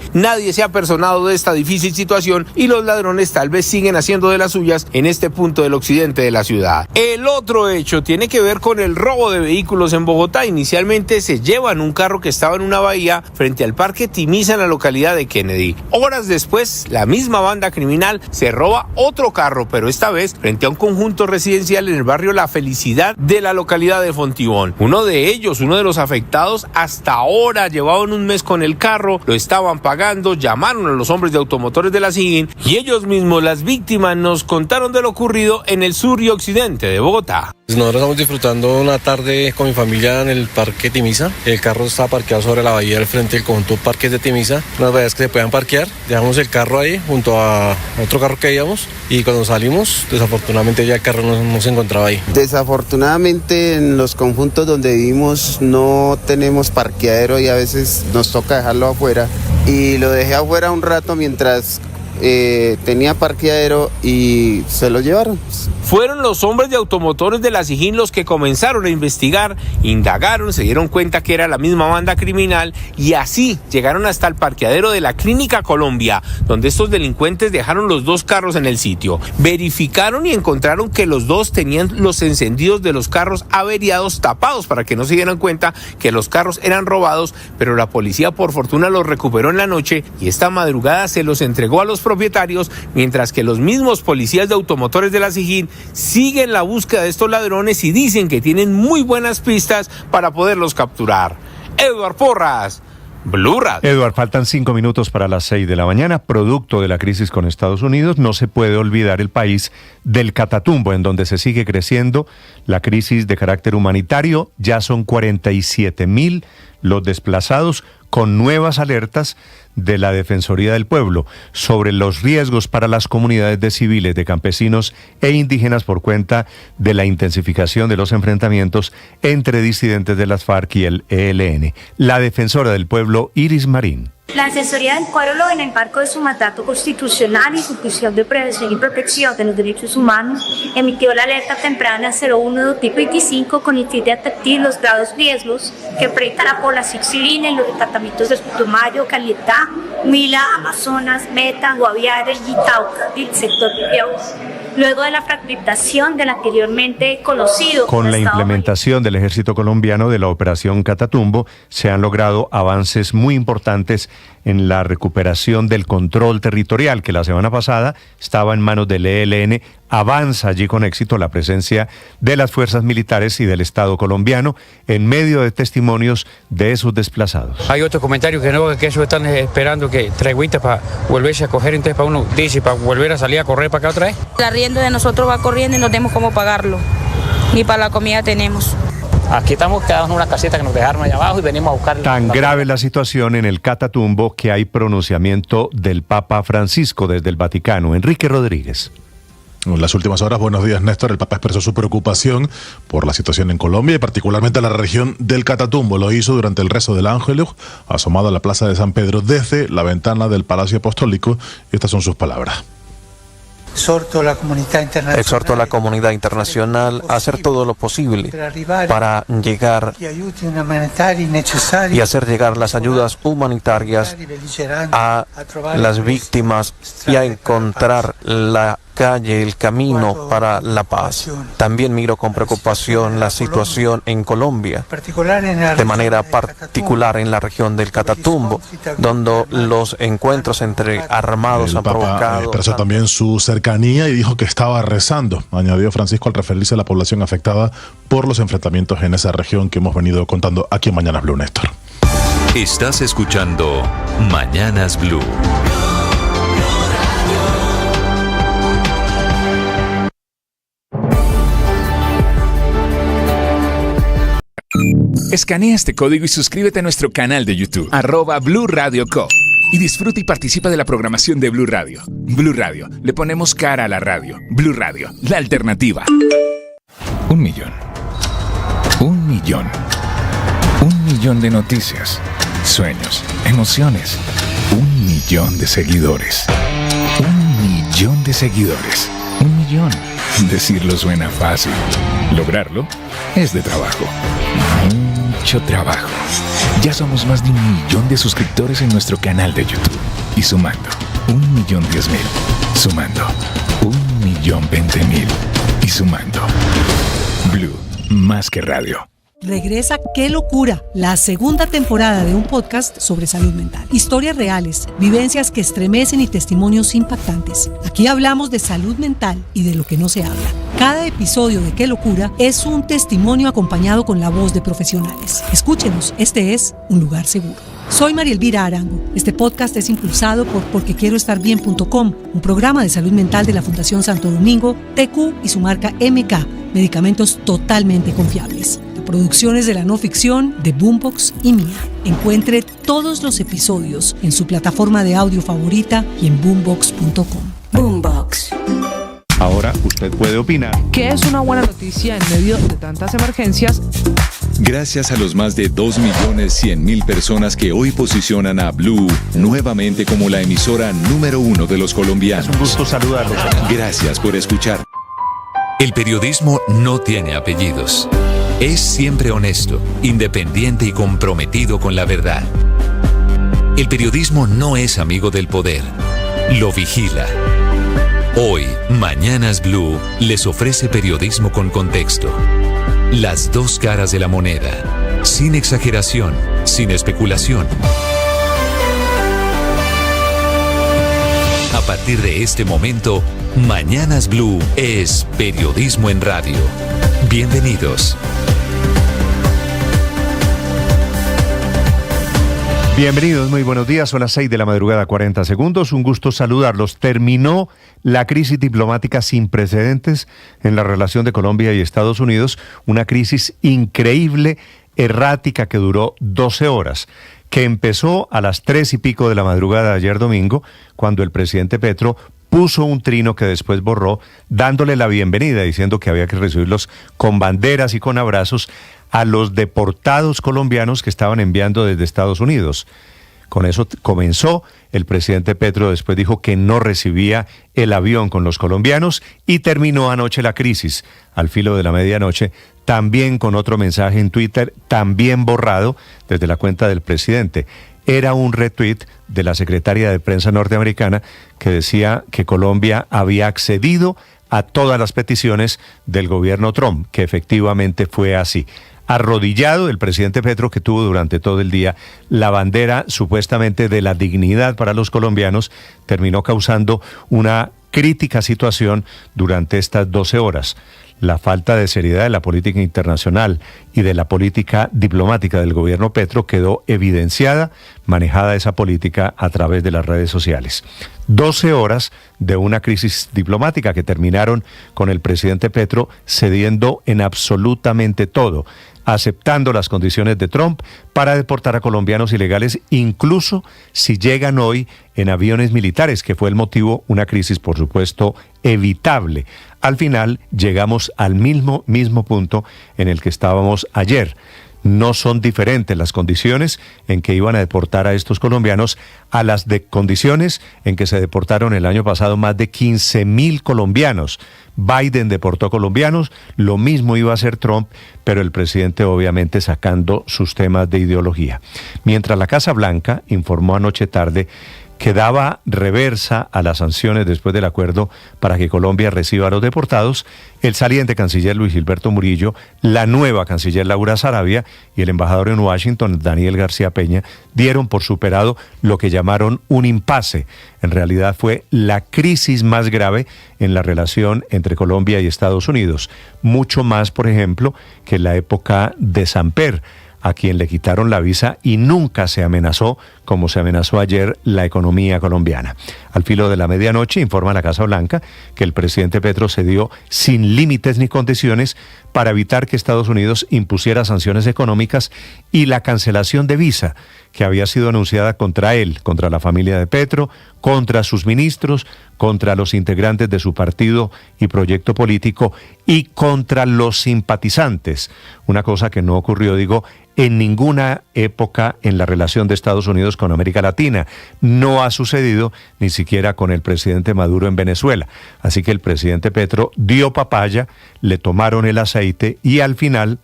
se ha personado de esta difícil situación y los ladrones tal vez siguen haciendo de las suyas en este punto del occidente de la ciudad. El otro hecho tiene que ver con el robo de vehículos en Bogotá. Inicialmente se llevan un carro que estaba en una bahía frente al Parque Timiza en la localidad de Kennedy. Horas después, la misma banda criminal se roba otro carro, pero esta vez frente a un conjunto residencial en el barrio La Felicidad de la localidad de Fontibón. Uno de ellos, uno de los afectados, hasta ahora llevaban un mes con el carro, lo estaban pagando, llamaron a los hombres de automotores de la SIGIN y ellos mismos, las víctimas, nos contaron de lo ocurrido en el sur y occidente de Bogotá. Nosotros estamos disfrutando una tarde con mi familia en el Parque Timisa. El carro está parqueado sobre la bahía al frente del conjunto Parques de Timisa. Unas bahías que se puedan parquear. Dejamos el carro ahí junto a otro carro que íbamos y cuando salimos, desafortunadamente ya el carro no se encontraba ahí. Desafortunadamente en los conjuntos donde vivimos no tenemos parqueadero y a veces nos toca dejarlo afuera. Y lo dejé afuera un rato mientras tenía parqueadero y se lo llevaron. Fueron los hombres de automotores de la SIJIN los que comenzaron a investigar, indagaron, se dieron cuenta que era la misma banda criminal y así llegaron hasta el parqueadero de la Clínica Colombia, donde estos delincuentes dejaron los dos carros en el sitio. Verificaron y encontraron que los dos tenían los encendidos de los carros averiados tapados para que no se dieran cuenta que los carros eran robados, pero la policía por fortuna los recuperó en la noche y esta madrugada se los entregó a los propietarios, mientras que los mismos policías de automotores de la SIJIN siguen la búsqueda de estos ladrones y dicen que tienen muy buenas pistas para poderlos capturar. Eduard Porras, Blue Radio. Eduard, faltan 5 minutos para las 6 de la mañana. Producto de la crisis con Estados Unidos, no se puede olvidar el país del Catatumbo, en donde se sigue creciendo la crisis de carácter humanitario. Ya son 47.000 los desplazados, con nuevas alertas de la Defensoría del Pueblo sobre los riesgos para las comunidades de civiles, de campesinos e indígenas por cuenta de la intensificación de los enfrentamientos entre disidentes de las FARC y el ELN. La Defensora del Pueblo, Iris Marín. La Defensoría del Pueblo, en el marco de su mandato constitucional y su función de prevención y protección de los derechos humanos, emitió la alerta temprana 01 tipo 25 con el fin de advertir los graves riesgos que enfrenta la población civil en los departamentos de Putumayo, Caletá, Huila, Amazonas, Meta, Guaviare y Tauca, y el sector de Piauí. Luego de la fragmentación del anteriormente conocido con la implementación del ejército colombiano de la operación Catatumbo, se han logrado avances muy importantes en la recuperación del control territorial, que la semana pasada estaba en manos del ELN. Avanza allí con éxito la presencia de las fuerzas militares y del Estado colombiano en medio de testimonios de esos desplazados. Hay otro comentario que no, que eso están esperando que treguita para volverse a coger, entonces para uno dice, para volver a salir a correr para acá otra vez. El arriendo de nosotros va corriendo y no tenemos cómo pagarlo, ni para la comida tenemos. Aquí estamos quedados en una caseta que nos dejaron allá abajo y venimos a buscar. Tan grave la situación en el Catatumbo que hay pronunciamiento del Papa Francisco desde el Vaticano. Enrique Rodríguez. En las últimas horas, buenos días, Néstor. El Papa expresó su preocupación por la situación en Colombia y particularmente la región del Catatumbo. Lo hizo durante el rezo del Ángelus, asomado a la plaza de San Pedro desde la ventana del Palacio Apostólico. Y estas son sus palabras. Exhorto a la comunidad internacional a hacer todo lo posible para llegar y hacer llegar las ayudas humanitarias a las víctimas y a encontrar la calle, el camino para la paz. También miro con preocupación la situación en Colombia, de manera particular en la región del Catatumbo, donde los encuentros entre armados han provocado... Expresó también su cercanía y dijo que estaba rezando, añadió Francisco al referirse a la población afectada por los enfrentamientos en esa región que hemos venido contando aquí en Mañanas Blue, Néstor. Estás escuchando Mañanas Blue. Escanea este código y suscríbete a nuestro canal de YouTube, @Blue Radio Co. Y disfruta y participa de la programación de Blue Radio. Blue Radio, le ponemos cara a la radio. Blue Radio, la alternativa. 1 millón. 1 millón. 1 millón de noticias, sueños, emociones. 1 millón de seguidores. 1 millón de seguidores. 1 millón. Decirlo suena fácil. Lograrlo es de trabajo. Mucho trabajo. Ya somos más de 1 millón de suscriptores en nuestro canal de YouTube. Y sumando, 1.010.000. Sumando, 1.020.000. Y sumando. Blue, más que radio. Regresa ¡Qué locura!, la segunda temporada de un podcast sobre salud mental. Historias reales, vivencias que estremecen y testimonios impactantes. Aquí hablamos de salud mental y de lo que no se habla. Cada episodio de ¡Qué locura! Es un testimonio acompañado con la voz de profesionales. Escúchenos, este es un lugar seguro. Soy María Elvira Arango. Este podcast es impulsado por porquequieroestarbien.com, un programa de salud mental de la Fundación Santo Domingo, TQ y su marca MK, medicamentos totalmente confiables. De producciones de la no ficción de Boombox y Mía. Encuentre todos los episodios en su plataforma de audio favorita y en boombox.com. Boombox. Ahora usted puede opinar. ¿Qué es una buena noticia en medio de tantas emergencias? Gracias a los más de 2.100.000 personas que hoy posicionan a Blue nuevamente como la emisora número 1 de los colombianos. Es un gusto saludarlos. Gracias por escuchar. El periodismo no tiene apellidos. Es siempre honesto, independiente y comprometido con la verdad. El periodismo no es amigo del poder. Lo vigila. Hoy, Mañanas Blue les ofrece periodismo con contexto. Las dos caras de la moneda. Sin exageración, sin especulación. A partir de este momento, Mañanas Blue es periodismo en radio. Bienvenidos. Bienvenidos, muy buenos días. Son las 6 de la madrugada, 40 segundos. Un gusto saludarlos. Terminó la crisis diplomática sin precedentes en la relación de Colombia y Estados Unidos. Una crisis increíble, errática, que duró 12 horas. Que empezó a las 3 y pico de la madrugada de ayer domingo, cuando el presidente Petro puso un trino que después borró, dándole la bienvenida, diciendo que había que recibirlos con banderas y con abrazos a los deportados colombianos que estaban enviando desde Estados Unidos. Con eso comenzó. El presidente Petro después dijo que no recibía el avión con los colombianos y terminó anoche la crisis, al filo de la medianoche, también con otro mensaje en Twitter, también borrado desde la cuenta del presidente. Era un retweet de la secretaria de prensa norteamericana que decía que Colombia había accedido a todas las peticiones del gobierno Trump, que efectivamente fue así. Arrodillado el presidente Petro, que tuvo durante todo el día la bandera supuestamente de la dignidad para los colombianos, terminó causando una crítica situación durante estas 12 horas. La falta de seriedad de la política internacional y de la política diplomática del gobierno Petro quedó evidenciada, manejada esa política a través de las redes sociales. 12 horas de una crisis diplomática que terminaron con el presidente Petro cediendo en absolutamente todo, aceptando las condiciones de Trump para deportar a colombianos ilegales, incluso si llegan hoy en aviones militares, que fue el motivo, una crisis, por supuesto, evitable. Al final llegamos al mismo punto en el que estábamos ayer. No son diferentes las condiciones en que iban a deportar a estos colombianos a las condiciones en que se deportaron el año pasado más de 15.000 colombianos. Biden deportó colombianos, lo mismo iba a hacer Trump, pero el presidente obviamente sacando sus temas de ideología. Mientras la Casa Blanca informó anoche tarde que daba reversa a las sanciones después del acuerdo para que Colombia reciba a los deportados, el saliente canciller Luis Gilberto Murillo, la nueva canciller Laura Sarabia y el embajador en Washington, Daniel García Peña, dieron por superado lo que llamaron un impasse. En realidad fue la crisis más grave en la relación entre Colombia y Estados Unidos. Mucho más, por ejemplo, que en la época de Samper, a quien le quitaron la visa y nunca se amenazó, como se amenazó ayer, la economía colombiana. Al filo de la medianoche informa la Casa Blanca que el presidente Petro cedió sin límites ni condiciones para evitar que Estados Unidos impusiera sanciones económicas y la cancelación de visa que había sido anunciada contra él, contra la familia de Petro, contra sus ministros, contra los integrantes de su partido y proyecto político y contra los simpatizantes. Una cosa que no ocurrió, en ninguna época en la relación de Estados Unidos con América Latina. No ha sucedido ni siquiera con el presidente Maduro en Venezuela. Así que el presidente Petro dio papaya, le tomaron el aceite y al final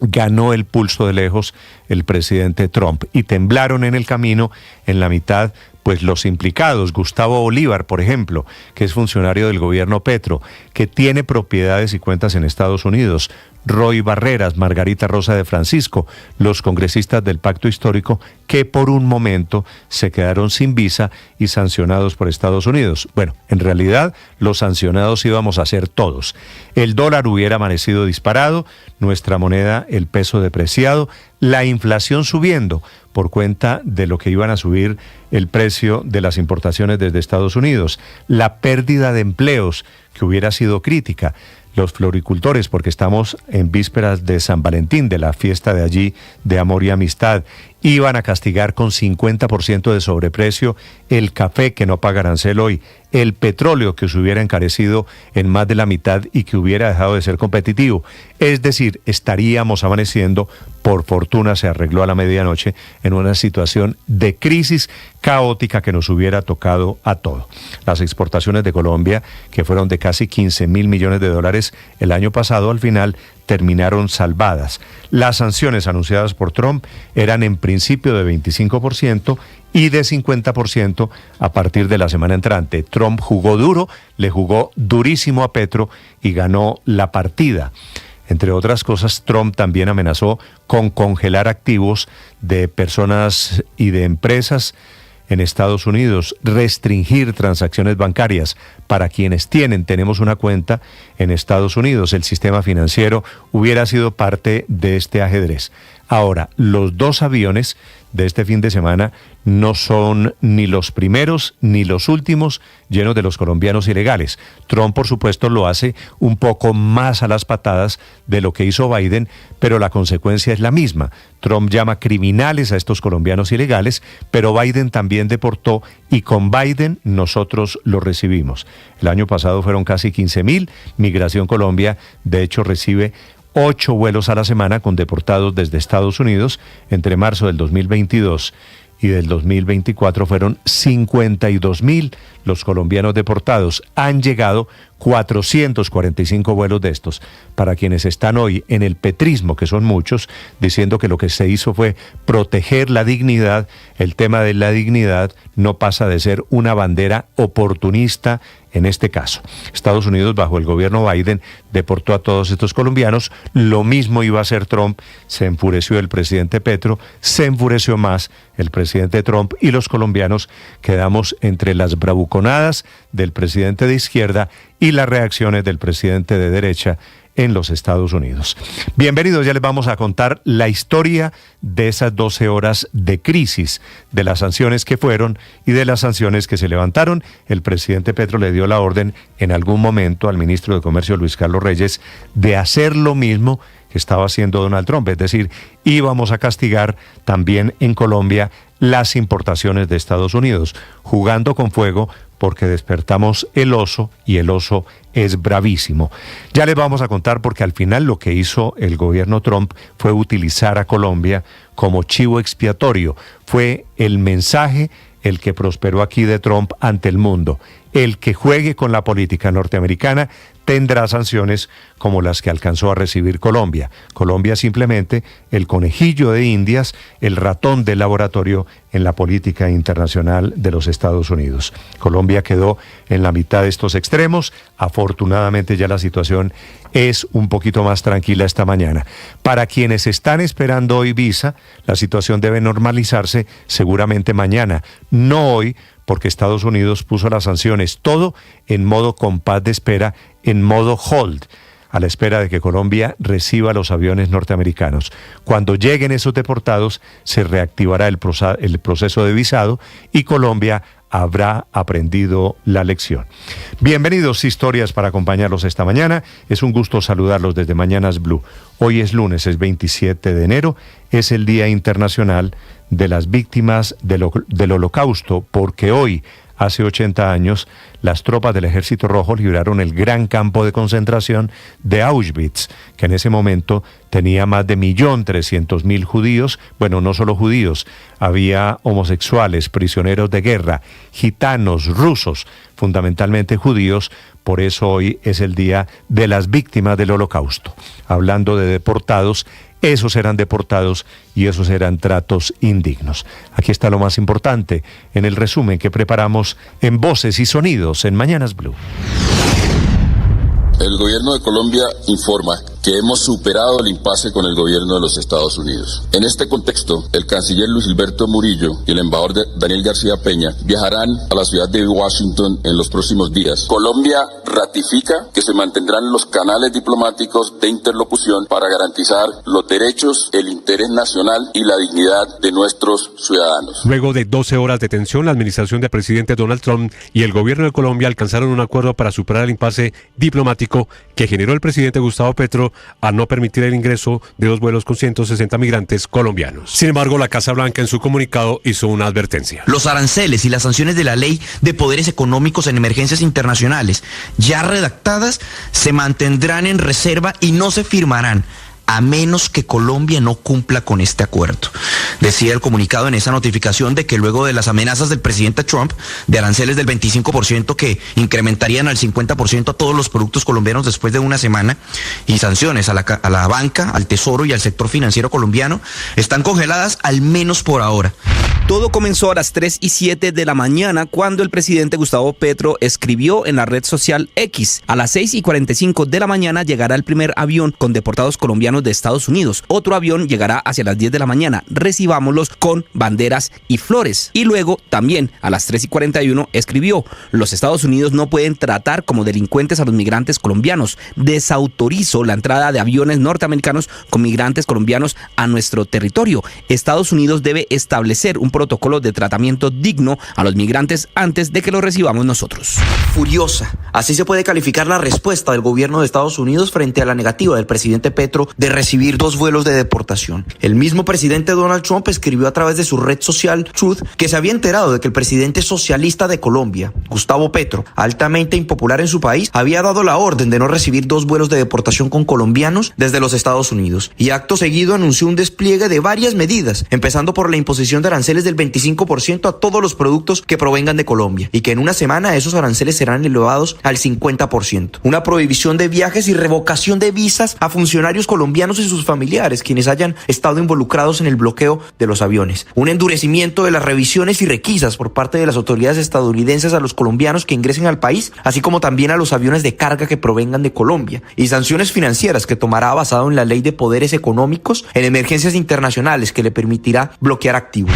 ganó el pulso de lejos el presidente Trump. Y temblaron en el camino, en la mitad, pues los implicados. Gustavo Bolívar, por ejemplo, que es funcionario del gobierno Petro, que tiene propiedades y cuentas en Estados Unidos, Roy Barreras, Margarita Rosa de Francisco, los congresistas del Pacto Histórico que por un momento se quedaron sin visa y sancionados por Estados Unidos. Bueno, en realidad los sancionados íbamos a ser todos. El dólar hubiera amanecido disparado, nuestra moneda, el peso depreciado, la inflación subiendo por cuenta de lo que iban a subir el precio de las importaciones desde Estados Unidos, la pérdida de empleos que hubiera sido crítica, los floricultores, porque estamos en vísperas de San Valentín, de la fiesta de allí de amor y amistad, iban a castigar con 50% de sobreprecio el café que no paga arancel hoy, el petróleo que se hubiera encarecido en más de la mitad y que hubiera dejado de ser competitivo. Es decir, estaríamos amaneciendo, por fortuna se arregló a la medianoche, en una situación de crisis caótica que nos hubiera tocado a todos. Las exportaciones de Colombia, que fueron de casi 15.000 millones de dólares el año pasado, al final terminaron salvadas. Las sanciones anunciadas por Trump eran en principio de 25% y de 50% a partir de la semana entrante. Trump jugó duro, le jugó durísimo a Petro y ganó la partida. Entre otras cosas, Trump también amenazó con congelar activos de personas y de empresas en Estados Unidos, restringir transacciones bancarias para quienes tenemos una cuenta en Estados Unidos. El sistema financiero hubiera sido parte de este ajedrez. Ahora, los dos aviones de este fin de semana no son ni los primeros ni los últimos llenos de los colombianos ilegales. Trump, por supuesto, lo hace un poco más a las patadas de lo que hizo Biden, pero la consecuencia es la misma. Trump llama criminales a estos colombianos ilegales, pero Biden también deportó y con Biden nosotros lo recibimos. El año pasado fueron casi 15.000. Migración Colombia, de hecho, recibe 8 vuelos a la semana con deportados desde Estados Unidos. Entre marzo del 2022 y del 2024 fueron 52.000 los colombianos deportados. Han llegado 445 vuelos de estos. Para quienes están hoy en el petrismo, que son muchos, diciendo que lo que se hizo fue proteger la dignidad, el tema de la dignidad no pasa de ser una bandera oportunista en este caso. Estados Unidos, bajo el gobierno Biden, deportó a todos estos colombianos. Lo mismo iba a hacer Trump. Se enfureció el presidente Petro, se enfureció más el presidente Trump y los colombianos quedamos entre las bravuconadas del presidente de izquierda y las reacciones del presidente de derecha en los Estados Unidos. Bienvenidos, ya les vamos a contar la historia de esas 12 horas de crisis, de las sanciones que fueron y de las sanciones que se levantaron. El presidente Petro le dio la orden en algún momento al ministro de Comercio, Luis Carlos Reyes, de hacer lo mismo que estaba haciendo Donald Trump, es decir, íbamos a castigar también en Colombia las importaciones de Estados Unidos, jugando con fuego porque despertamos el oso y el oso es bravísimo. Ya les vamos a contar porque al final lo que hizo el gobierno Trump fue utilizar a Colombia como chivo expiatorio. Fue el mensaje el que prosperó aquí de Trump ante el mundo. El que juegue con la política norteamericana tendrá sanciones como las que alcanzó a recibir Colombia. Colombia simplemente el conejillo de Indias, el ratón del laboratorio en la política internacional de los Estados Unidos. Colombia quedó en la mitad de estos extremos. Afortunadamente ya la situación es un poquito más tranquila esta mañana. Para quienes están esperando hoy visa, la situación debe normalizarse seguramente mañana, no hoy, porque Estados Unidos puso las sanciones, todo en modo compás de espera, en modo hold, a la espera de que Colombia reciba los aviones norteamericanos. Cuando lleguen esos deportados, se reactivará el proceso de visado y Colombia habrá aprendido la lección. Bienvenidos, Historias, para acompañarlos esta mañana. Es un gusto saludarlos desde Mañanas Blue. Hoy es lunes, es 27 de enero, es el Día Internacional de las Víctimas del Holocausto, porque hoy, hace 80 años, las tropas del Ejército Rojo libraron el gran campo de concentración de Auschwitz, que en ese momento tenía más de 1.300.000 judíos. Bueno, no solo judíos, había homosexuales, prisioneros de guerra, gitanos, rusos, fundamentalmente judíos. Por eso hoy es el Día de las Víctimas del Holocausto. Hablando de deportados, esos eran deportados y esos eran tratos indignos. Aquí está lo más importante en el resumen que preparamos en Voces y Sonidos en Mañanas Blue. El gobierno de Colombia informa que hemos superado el impasse con el gobierno de los Estados Unidos. En este contexto, el canciller Luis Gilberto Murillo y el embajador Daniel García Peña viajarán a la ciudad de Washington en los próximos días. Colombia ratifica que se mantendrán los canales diplomáticos de interlocución para garantizar los derechos, el interés nacional y la dignidad de nuestros ciudadanos. Luego de 12 horas de tensión, la administración del presidente Donald Trump y el gobierno de Colombia alcanzaron un acuerdo para superar el impasse diplomático que generó el presidente Gustavo Petro al no permitir el ingreso de 2 vuelos con 160 migrantes colombianos. Sin embargo, la Casa Blanca en su comunicado hizo una advertencia. Los aranceles y las sanciones de la Ley de Poderes Económicos en Emergencias Internacionales, ya redactadas, se mantendrán en reserva y no se firmarán a menos que Colombia no cumpla con este acuerdo. Decía el comunicado en esa notificación de que luego de las amenazas del presidente Trump de aranceles del 25% que incrementarían al 50% a todos los productos colombianos después de una semana y sanciones a la banca, al tesoro y al sector financiero colombiano, están congeladas al menos por ahora. Todo comenzó a las 3:07 de la mañana cuando el presidente Gustavo Petro escribió en la red social X. A las 6:45 de la mañana llegará el primer avión con deportados colombianos de Estados Unidos. Otro avión llegará hacia las 10 de la mañana. Recibámoslos con banderas y flores. Y luego, también a las 3:41, escribió: los Estados Unidos no pueden tratar como delincuentes a los migrantes colombianos. Desautorizo la entrada de aviones norteamericanos con migrantes colombianos a nuestro territorio. Estados Unidos debe establecer un protocolo de tratamiento digno a los migrantes antes de que los recibamos nosotros. Furiosa. Así se puede calificar la respuesta del gobierno de Estados Unidos frente a la negativa del presidente Petro de recibir 2 vuelos de deportación. El mismo presidente Donald Trump escribió a través de su red social Truth que se había enterado de que el presidente socialista de Colombia, Gustavo Petro, altamente impopular en su país, había dado la orden de no recibir 2 vuelos de deportación con colombianos desde los Estados Unidos. Y acto seguido anunció un despliegue de varias medidas, empezando por la imposición de aranceles del 25% a todos los productos que provengan de Colombia, y que en una semana esos aranceles serán elevados al 50%. Una prohibición de viajes y revocación de visas a funcionarios colombianos y sus familiares quienes hayan estado involucrados en el bloqueo de los aviones. Un endurecimiento de las revisiones y requisas por parte de las autoridades estadounidenses a los colombianos que ingresen al país, así como también a los aviones de carga que provengan de Colombia. Y sanciones financieras que tomará basado en la Ley de Poderes Económicos en Emergencias Internacionales que le permitirá bloquear activos.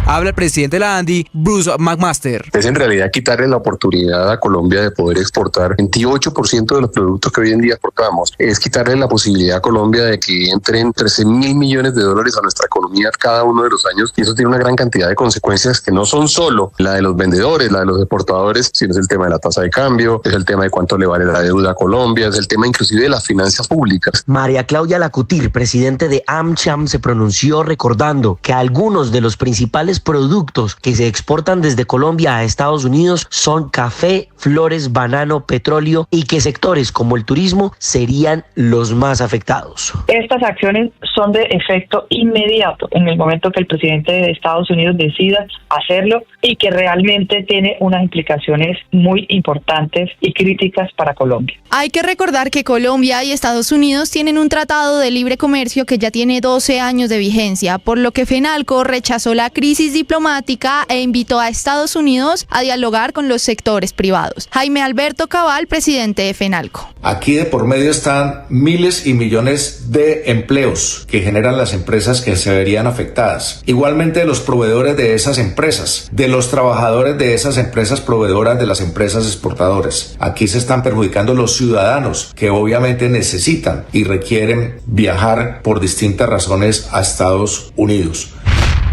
Habla el presidente de la ANDI, Bruce McMaster. Es en realidad quitarle la oportunidad a Colombia de poder exportar 28% de los productos que hoy en día exportamos. Es quitarle la posibilidad a Colombia de que entren 13.000 millones de dólares a nuestra economía cada uno de los años, y eso tiene una gran cantidad de consecuencias que no son solo la de los vendedores, la de los exportadores, sino es el tema de la tasa de cambio, es el tema de cuánto le vale la deuda a Colombia, es el tema inclusive de las finanzas públicas. María Claudia Lacutir, presidente de AmCham, se pronunció recordando que algunos de los principales productos que se exportan desde Colombia a Estados Unidos son café, flores, banano, petróleo, y que sectores como el turismo serían los más afectados. Estas acciones son de efecto inmediato en el momento que el presidente de Estados Unidos decida hacerlo, y que realmente tiene unas implicaciones muy importantes y críticas para Colombia. Hay que recordar que Colombia y Estados Unidos tienen un tratado de libre comercio que ya tiene 12 años de vigencia, por lo que FENALCO rechazó la crisis diplomática e invitó a Estados Unidos a dialogar con los sectores privados. Jaime Alberto Cabal, presidente de FENALCO. Aquí de por medio están miles y millones de empleos que generan las empresas que se verían afectadas. Igualmente los proveedores de esas empresas, de los trabajadores de esas empresas proveedoras de las empresas exportadoras. Aquí se están perjudicando los ciudadanos que obviamente necesitan y requieren viajar por distintas razones a Estados Unidos.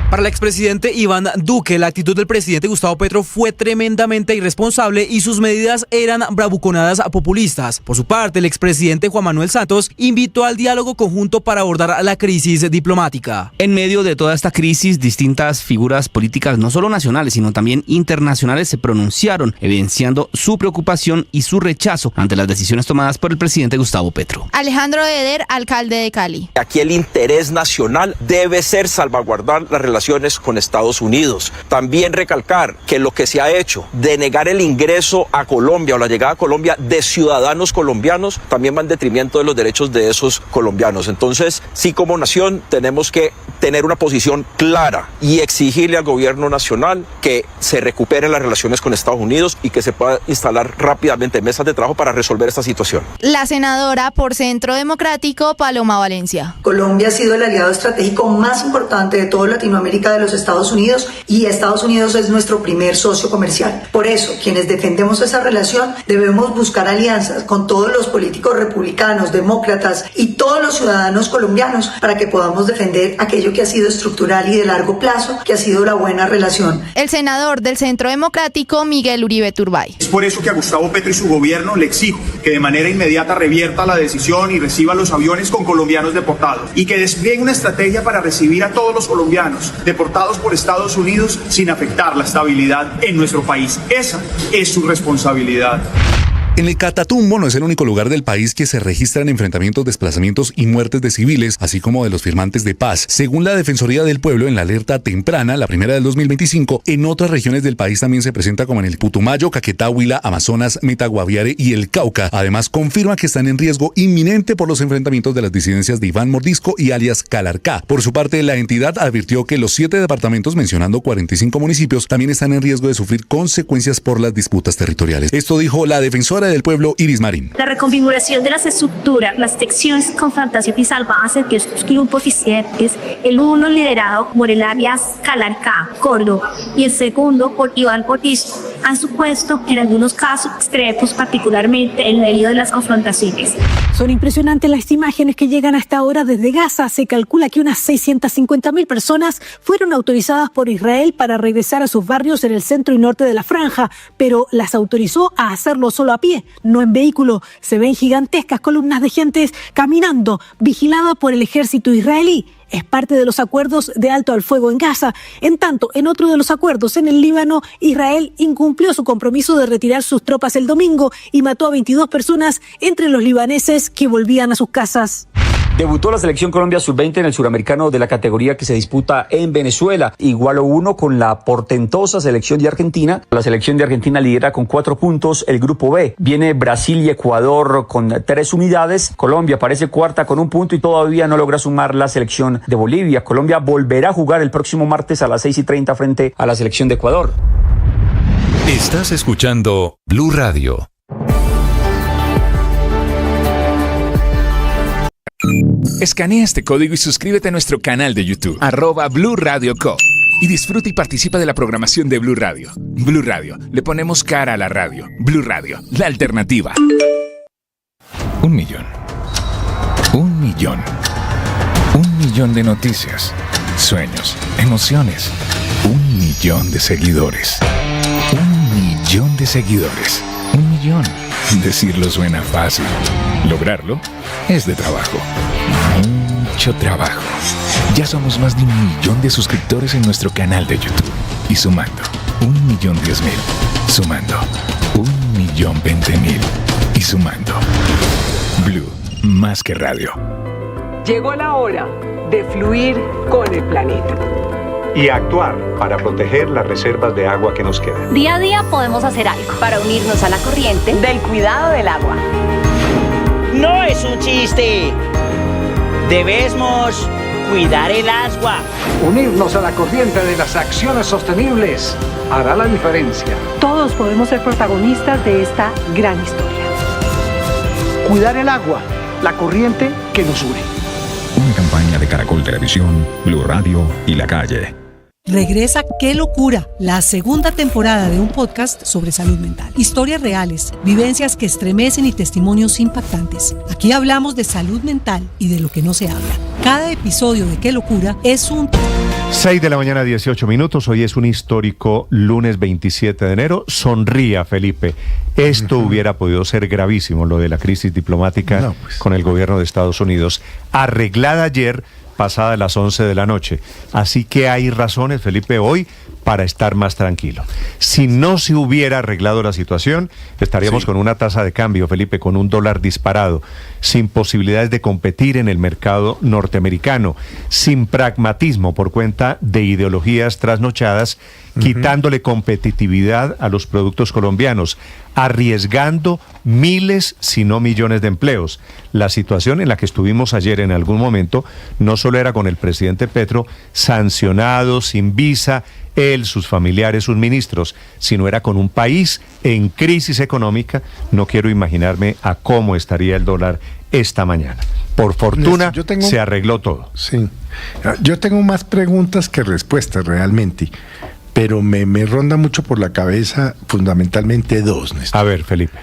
Para el expresidente Iván Duque, la actitud del presidente Gustavo Petro fue tremendamente irresponsable y sus medidas eran bravuconadas populistas. Por su parte, el expresidente Juan Manuel Santos invitó al diálogo conjunto para abordar la crisis diplomática. En medio de toda esta crisis, distintas figuras políticas, no solo nacionales, sino también internacionales, se pronunciaron, evidenciando su preocupación y su rechazo ante las decisiones tomadas por el presidente Gustavo Petro. Alejandro Eder, alcalde de Cali. Aquí el interés nacional debe ser salvaguardar las relaciones relaciones con Estados Unidos. También recalcar que lo que se ha hecho de negar el ingreso a Colombia o la llegada a Colombia de ciudadanos colombianos también va en detrimento de los derechos de esos colombianos. Entonces, sí, como nación tenemos que tener una posición clara y exigirle al gobierno nacional que se recuperen las relaciones con Estados Unidos y que se pueda instalar rápidamente mesas de trabajo para resolver esta situación. La senadora por Centro Democrático, Paloma Valencia. Colombia ha sido el aliado estratégico más importante de toda Latinoamérica de los Estados Unidos y Estados Unidos es nuestro primer socio comercial. Por eso, quienes defendemos esa relación debemos buscar alianzas con todos los políticos republicanos, demócratas y todos los ciudadanos colombianos para que podamos defender aquello que ha sido estructural y de largo plazo, que ha sido la buena relación. El senador del Centro Democrático, Miguel Uribe Turbay. Es por eso que a Gustavo Petro y su gobierno le exijo que de manera inmediata revierta la decisión y reciba los aviones con colombianos deportados y que despliegue una estrategia para recibir a todos los colombianos deportados por Estados Unidos sin afectar la estabilidad en nuestro país. Esa es su responsabilidad. En el Catatumbo no es el único lugar del país que se registran enfrentamientos, desplazamientos y muertes de civiles, así como de los firmantes de paz. Según la Defensoría del Pueblo, en la alerta temprana, la primera del 2025, en otras regiones del país también se presenta como en el Putumayo, Caquetá, Huila, Amazonas, Meta, Guaviare y el Cauca. Además, confirma que están en riesgo inminente por los enfrentamientos de las disidencias de Iván Mordisco y alias Calarcá. Por su parte, la entidad advirtió que los 7 departamentos, mencionando 45 municipios, también están en riesgo de sufrir consecuencias por las disputas territoriales. Esto dijo la defensora del Pueblo, Iris Marín. La reconfiguración de las estructuras, las secciones de confrontación y salvaje de estos grupos disidentes, el uno liderado por el alias Calarcá, Córdoba, y el segundo por Iván Mordisco, han supuesto en algunos casos extremos, particularmente en medio de las confrontaciones. Son impresionantes las imágenes que llegan hasta ahora desde Gaza. Se calcula que unas 650.000 personas fueron autorizadas por Israel para regresar a sus barrios en el centro y norte de la franja, pero las autorizó a hacerlo solo a pie, no en vehículo. Se ven gigantescas columnas de gente caminando, vigilada por el ejército israelí. Es parte de los acuerdos de alto al fuego en Gaza. En tanto, en otro de los acuerdos en el Líbano, Israel incumplió su compromiso de retirar sus tropas el domingo y mató a 22 personas entre los libaneses que volvían a sus casas. Debutó la selección Colombia Sub-20 en el suramericano de la categoría que se disputa en Venezuela. Igualó 1 con la portentosa selección de Argentina. La selección de Argentina lidera con 4 puntos el grupo B. Viene Brasil y Ecuador con 3 unidades. Colombia aparece cuarta con 1 punto y todavía no logra sumar la selección de Bolivia. Colombia volverá a jugar el próximo martes a las 6:30 frente a la selección de Ecuador. Estás escuchando Blue Radio. Escanea este código y suscríbete a nuestro canal de YouTube, @Blue Radio Co. Y disfruta y participa de la programación de Blue Radio. Blue Radio, le ponemos cara a la radio. Blue Radio, la alternativa. 1 millón. 1 millón. 1 millón de noticias, sueños, emociones. 1 millón de seguidores. 1 millón de seguidores. 1 millón. Decirlo suena fácil. Lograrlo es de trabajo. Mucho trabajo. Ya somos más de 1 millón de suscriptores en nuestro canal de YouTube. Y sumando, 1.010.000. Sumando, 1.020.000. Y sumando. Blue, más que radio. Llegó la hora de fluir con el planeta. Y actuar para proteger las reservas de agua que nos quedan. Día a día podemos hacer algo para unirnos a la corriente del cuidado del agua. No es un chiste. Debemos cuidar el agua. Unirnos a la corriente de las acciones sostenibles hará la diferencia. Todos podemos ser protagonistas de esta gran historia. Cuidar el agua, la corriente que nos une. Una campaña de Caracol Televisión, Blue Radio y La Calle. Regresa ¡Qué locura! La segunda temporada de un podcast sobre salud mental. Historias reales, vivencias que estremecen y testimonios impactantes. Aquí hablamos de salud mental y de lo que no se habla. Cada episodio de ¡Qué locura! Es un... 6 de la mañana, 18 minutos. Hoy es un histórico lunes 27 de enero. Sonría, Felipe. Esto hubiera podido ser gravísimo, lo de la crisis diplomática con el gobierno de Estados Unidos. Arreglada ayer, pasada de las 11 de la noche. Así que hay razones, Felipe, hoy para estar más tranquilo. Si no se hubiera arreglado la situación, estaríamos con una tasa de cambio, Felipe, con un dólar disparado, sin posibilidades de competir en el mercado norteamericano, sin pragmatismo por cuenta de ideologías trasnochadas, quitándole competitividad a los productos colombianos, arriesgando miles, si no millones de empleos. La situación en la que estuvimos ayer en algún momento no solo era con el presidente Petro sancionado, sin visa, él, sus familiares, sus ministros, sino era con un país en crisis económica. No quiero imaginarme a cómo estaría el dólar esta mañana. Por fortuna, se arregló todo. Sí. Yo tengo más preguntas que respuestas realmente, pero me ronda mucho por la cabeza fundamentalmente dos, Néstor. A ver, Felipe.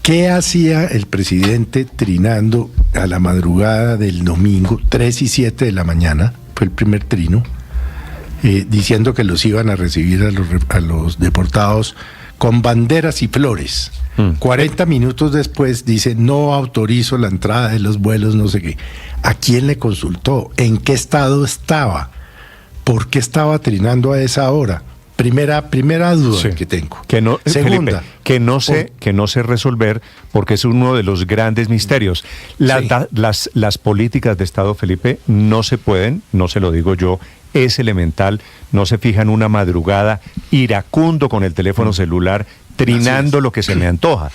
¿Qué hacía el presidente trinando a la madrugada del domingo, 3 y 7 de la mañana? Fue el primer trino. Diciendo que los iban a recibir a los deportados con banderas y flores. 40 minutos después dice, no autorizo la entrada de los vuelos, no sé qué. ¿A quién le consultó? ¿En qué estado estaba? ¿Por qué estaba trinando a esa hora? Primera duda que tengo. Segunda, Felipe, que no sé resolver, porque es uno de los grandes misterios. Las políticas de Estado, Felipe, no se pueden, no se lo digo yo, es elemental, no se fija en una madrugada iracundo con el teléfono celular, trinando lo que se me antoja.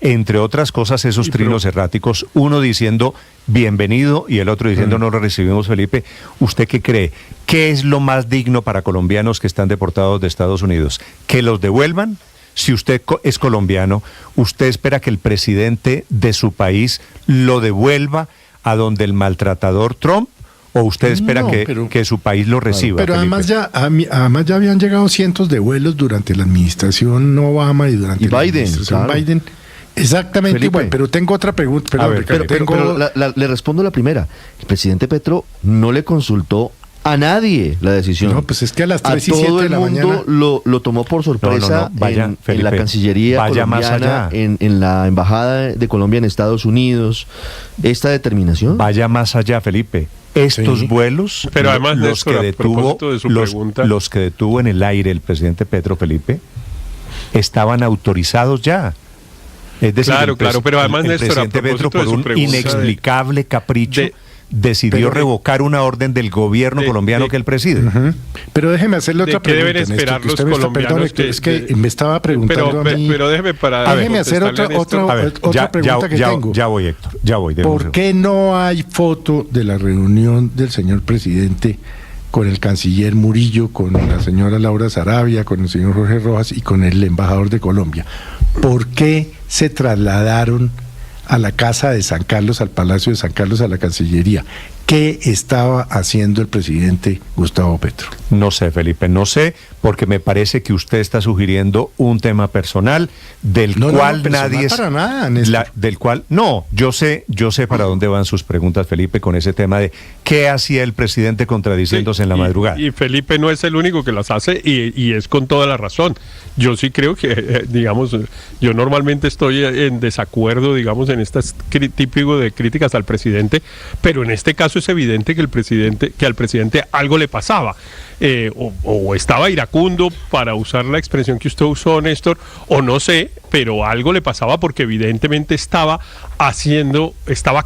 Entre otras cosas, esos trinos erráticos, uno diciendo bienvenido y el otro diciendo no lo recibimos, Felipe. ¿Usted qué cree? ¿Qué es lo más digno para colombianos que están deportados de Estados Unidos? ¿Que los devuelvan? Si usted es colombiano, ¿usted espera que el presidente de su país lo devuelva a donde el maltratador Trump? ¿O usted espera que su país lo reciba? Pero además ya habían llegado cientos de vuelos durante la administración Obama y durante la administración Biden. Exactamente igual, pero tengo otra pregunta. Le respondo la primera. El presidente Petro no le consultó a nadie la decisión. No, pues es que a las 3 y 7 de la mañana... Todo el mundo lo tomó por sorpresa en la Cancillería colombiana, en la Embajada de Colombia en Estados Unidos. ¿Esta determinación? Vaya más allá, Felipe. Estos vuelos, pero además los que detuvo en el aire el presidente Petro, Felipe, estaban autorizados ya. Es decir, claro, pero además el presidente Petro, por un inexplicable capricho, decidió revocar una orden del gobierno colombiano que él preside. Pero déjeme hacerle otra pregunta. ¿Qué deben esperar los colombianos? Es que me estaba preguntando a mí. Pero déjeme déjeme hacer otra pregunta que tengo. Ya voy, Héctor. Ya voy. ¿Por qué no hay foto de la reunión del señor presidente con el canciller Murillo, con la señora Laura Sarabia, con el señor Jorge Rojas y con el embajador de Colombia? ¿Por qué se trasladaron a la casa de San Carlos, al Palacio de San Carlos, a la Cancillería? ¿Qué estaba haciendo el presidente Gustavo Petro? No sé, Felipe, no sé, porque me parece que usted está sugiriendo un tema personal del cual nadie para nada, del cual yo sé para dónde van sus preguntas, Felipe, con ese tema de qué hacía el presidente contradiciéndose en la madrugada. Y Felipe no es el único que las hace y es con toda la razón. Yo sí creo que, yo normalmente estoy en desacuerdo, en este típico de críticas al presidente, pero en este caso es evidente que al presidente algo le pasaba, o estaba iracundo, para usar la expresión que usted usó, Néstor, o no sé, pero algo le pasaba porque evidentemente estaba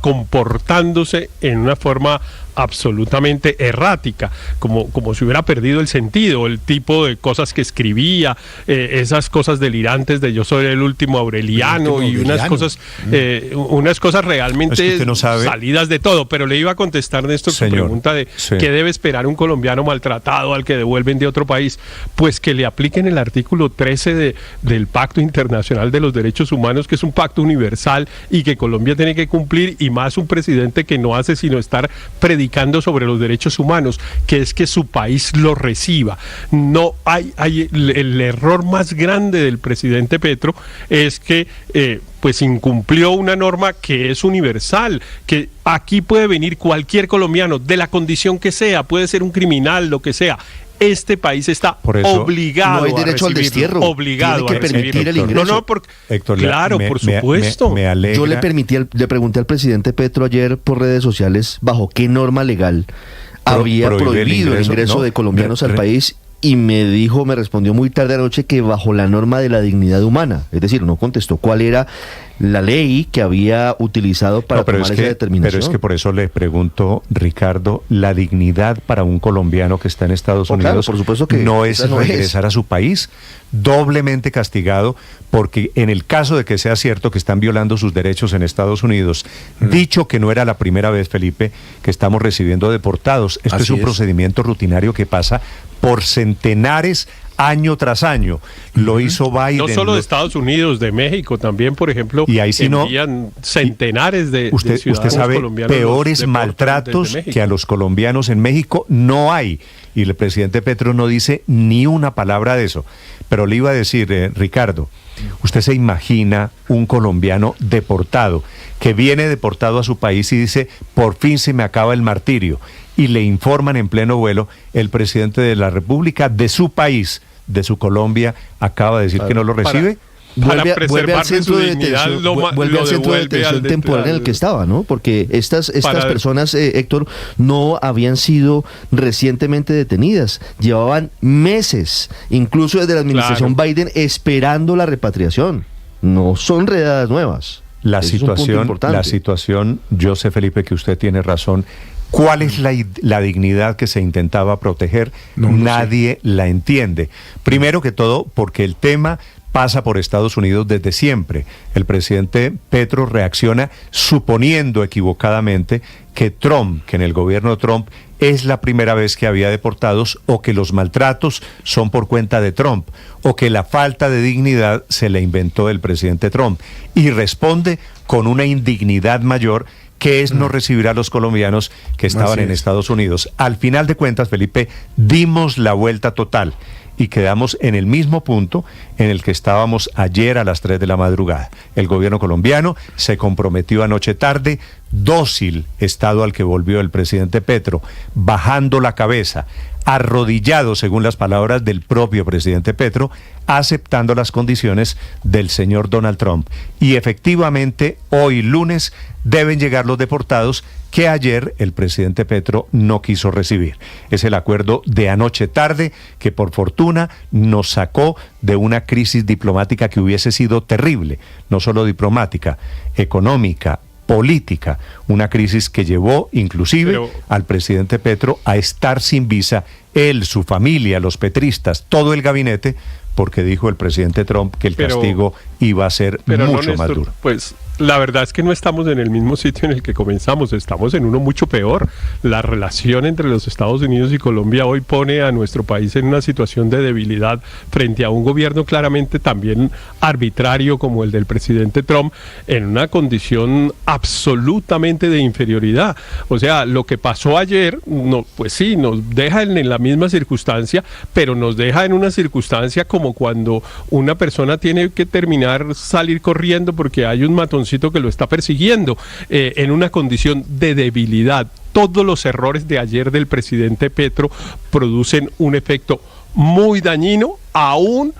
comportándose en una forma absolutamente errática, como si hubiera perdido el sentido, el tipo de cosas que escribía, esas cosas delirantes de yo soy el último Aureliano, unas cosas realmente salidas de todo. Pero le iba a contestar, Néstor, su pregunta de ¿qué debe esperar un colombiano maltratado al que devuelven de otro país? Pues que le apliquen el artículo 13 del Pacto Internacional de los Derechos Humanos, que es un pacto universal y que Colombia tiene que cumplir, y más un presidente que no hace sino estar predicando sobre los derechos humanos, que es que su país lo reciba. No hay el error más grande del presidente Petro es que pues incumplió una norma que es universal, que aquí puede venir cualquier colombiano de la condición que sea, puede ser un criminal, lo que sea. este país está obligado no hay derecho a al destierro. Obligado tiene que permitir el ingreso. No, porque, Héctor, claro, por supuesto. Me alegra. Yo le pregunté al presidente Petro ayer por redes sociales bajo qué norma legal había prohibido el ingreso de colombianos al país, y me respondió muy tarde anoche que bajo la norma de la dignidad humana. Es decir, no contestó cuál era la ley que había utilizado para tomar esa determinación. Pero es que por eso le pregunto, Ricardo, la dignidad para un colombiano que está en Estados Unidos, claro, por supuesto que no es regresar a su país, doblemente castigado, porque en el caso de que sea cierto que están violando sus derechos en Estados Unidos, dicho que no era la primera vez, Felipe, que estamos recibiendo deportados. Esto es un procedimiento rutinario que pasa por centenares año tras año. Lo hizo Biden. No solo de Estados Unidos, de México también, por ejemplo, y ahí sí envían centenares de ciudadanos usted sabe, colombianos. Peores maltratos que a los colombianos en México no hay. Y el presidente Petro no dice ni una palabra de eso. Pero le iba a decir, Ricardo, ¿usted se imagina un colombiano deportado, que viene deportado a su país y dice, por fin se me acaba el martirio? Y le informan en pleno vuelo, el presidente de la República de su país, de su Colombia, acaba de decir que no lo recibe. Vuelve al centro de detención temporal en el que estaba, ¿no? Porque estas personas, Héctor, no habían sido recientemente detenidas. Llevaban meses, incluso desde la administración Biden, esperando la repatriación. No son redadas nuevas. La situación, yo sé, Felipe, que usted tiene razón. ¿Cuál es la dignidad que se intentaba proteger? Nadie la entiende. Primero que todo, porque el tema pasa por Estados Unidos desde siempre. El presidente Petro reacciona suponiendo equivocadamente que en el gobierno de Trump, es la primera vez que había deportados, o que los maltratos son por cuenta de Trump, o que la falta de dignidad se le inventó el presidente Trump. Y responde con una indignidad mayor, que es no recibir a los colombianos que estaban en Estados Unidos. Al final de cuentas, Felipe, dimos la vuelta total y quedamos en el mismo punto en el que estábamos ayer a las 3 de la madrugada. El gobierno colombiano se comprometió anoche tarde, dócil estado al que volvió el presidente Petro, bajando la cabeza, arrodillado, según las palabras del propio presidente Petro, aceptando las condiciones del señor Donald Trump. Y efectivamente, hoy lunes, deben llegar los deportados que ayer el presidente Petro no quiso recibir. Es el acuerdo de anoche tarde que, por fortuna, nos sacó de una crisis diplomática que hubiese sido terrible, no solo diplomática, económica, política, una crisis que llevó inclusive al presidente Petro a estar sin visa, él, su familia, los petristas, todo el gabinete, porque dijo el presidente Trump que el castigo iba a ser mucho más duro. Pues la verdad es que no estamos en el mismo sitio en el que comenzamos, estamos en uno mucho peor. La relación entre los Estados Unidos y Colombia hoy pone a nuestro país en una situación de debilidad frente a un gobierno claramente también arbitrario como el del presidente Trump, en una condición absolutamente de inferioridad. O sea, lo que pasó ayer, pues sí, nos deja en la misma circunstancia, pero nos deja en una circunstancia como cuando una persona tiene que salir corriendo porque hay un matoncito que lo está persiguiendo, en una condición de debilidad. Todos los errores de ayer del presidente Petro producen un efecto muy dañino, aún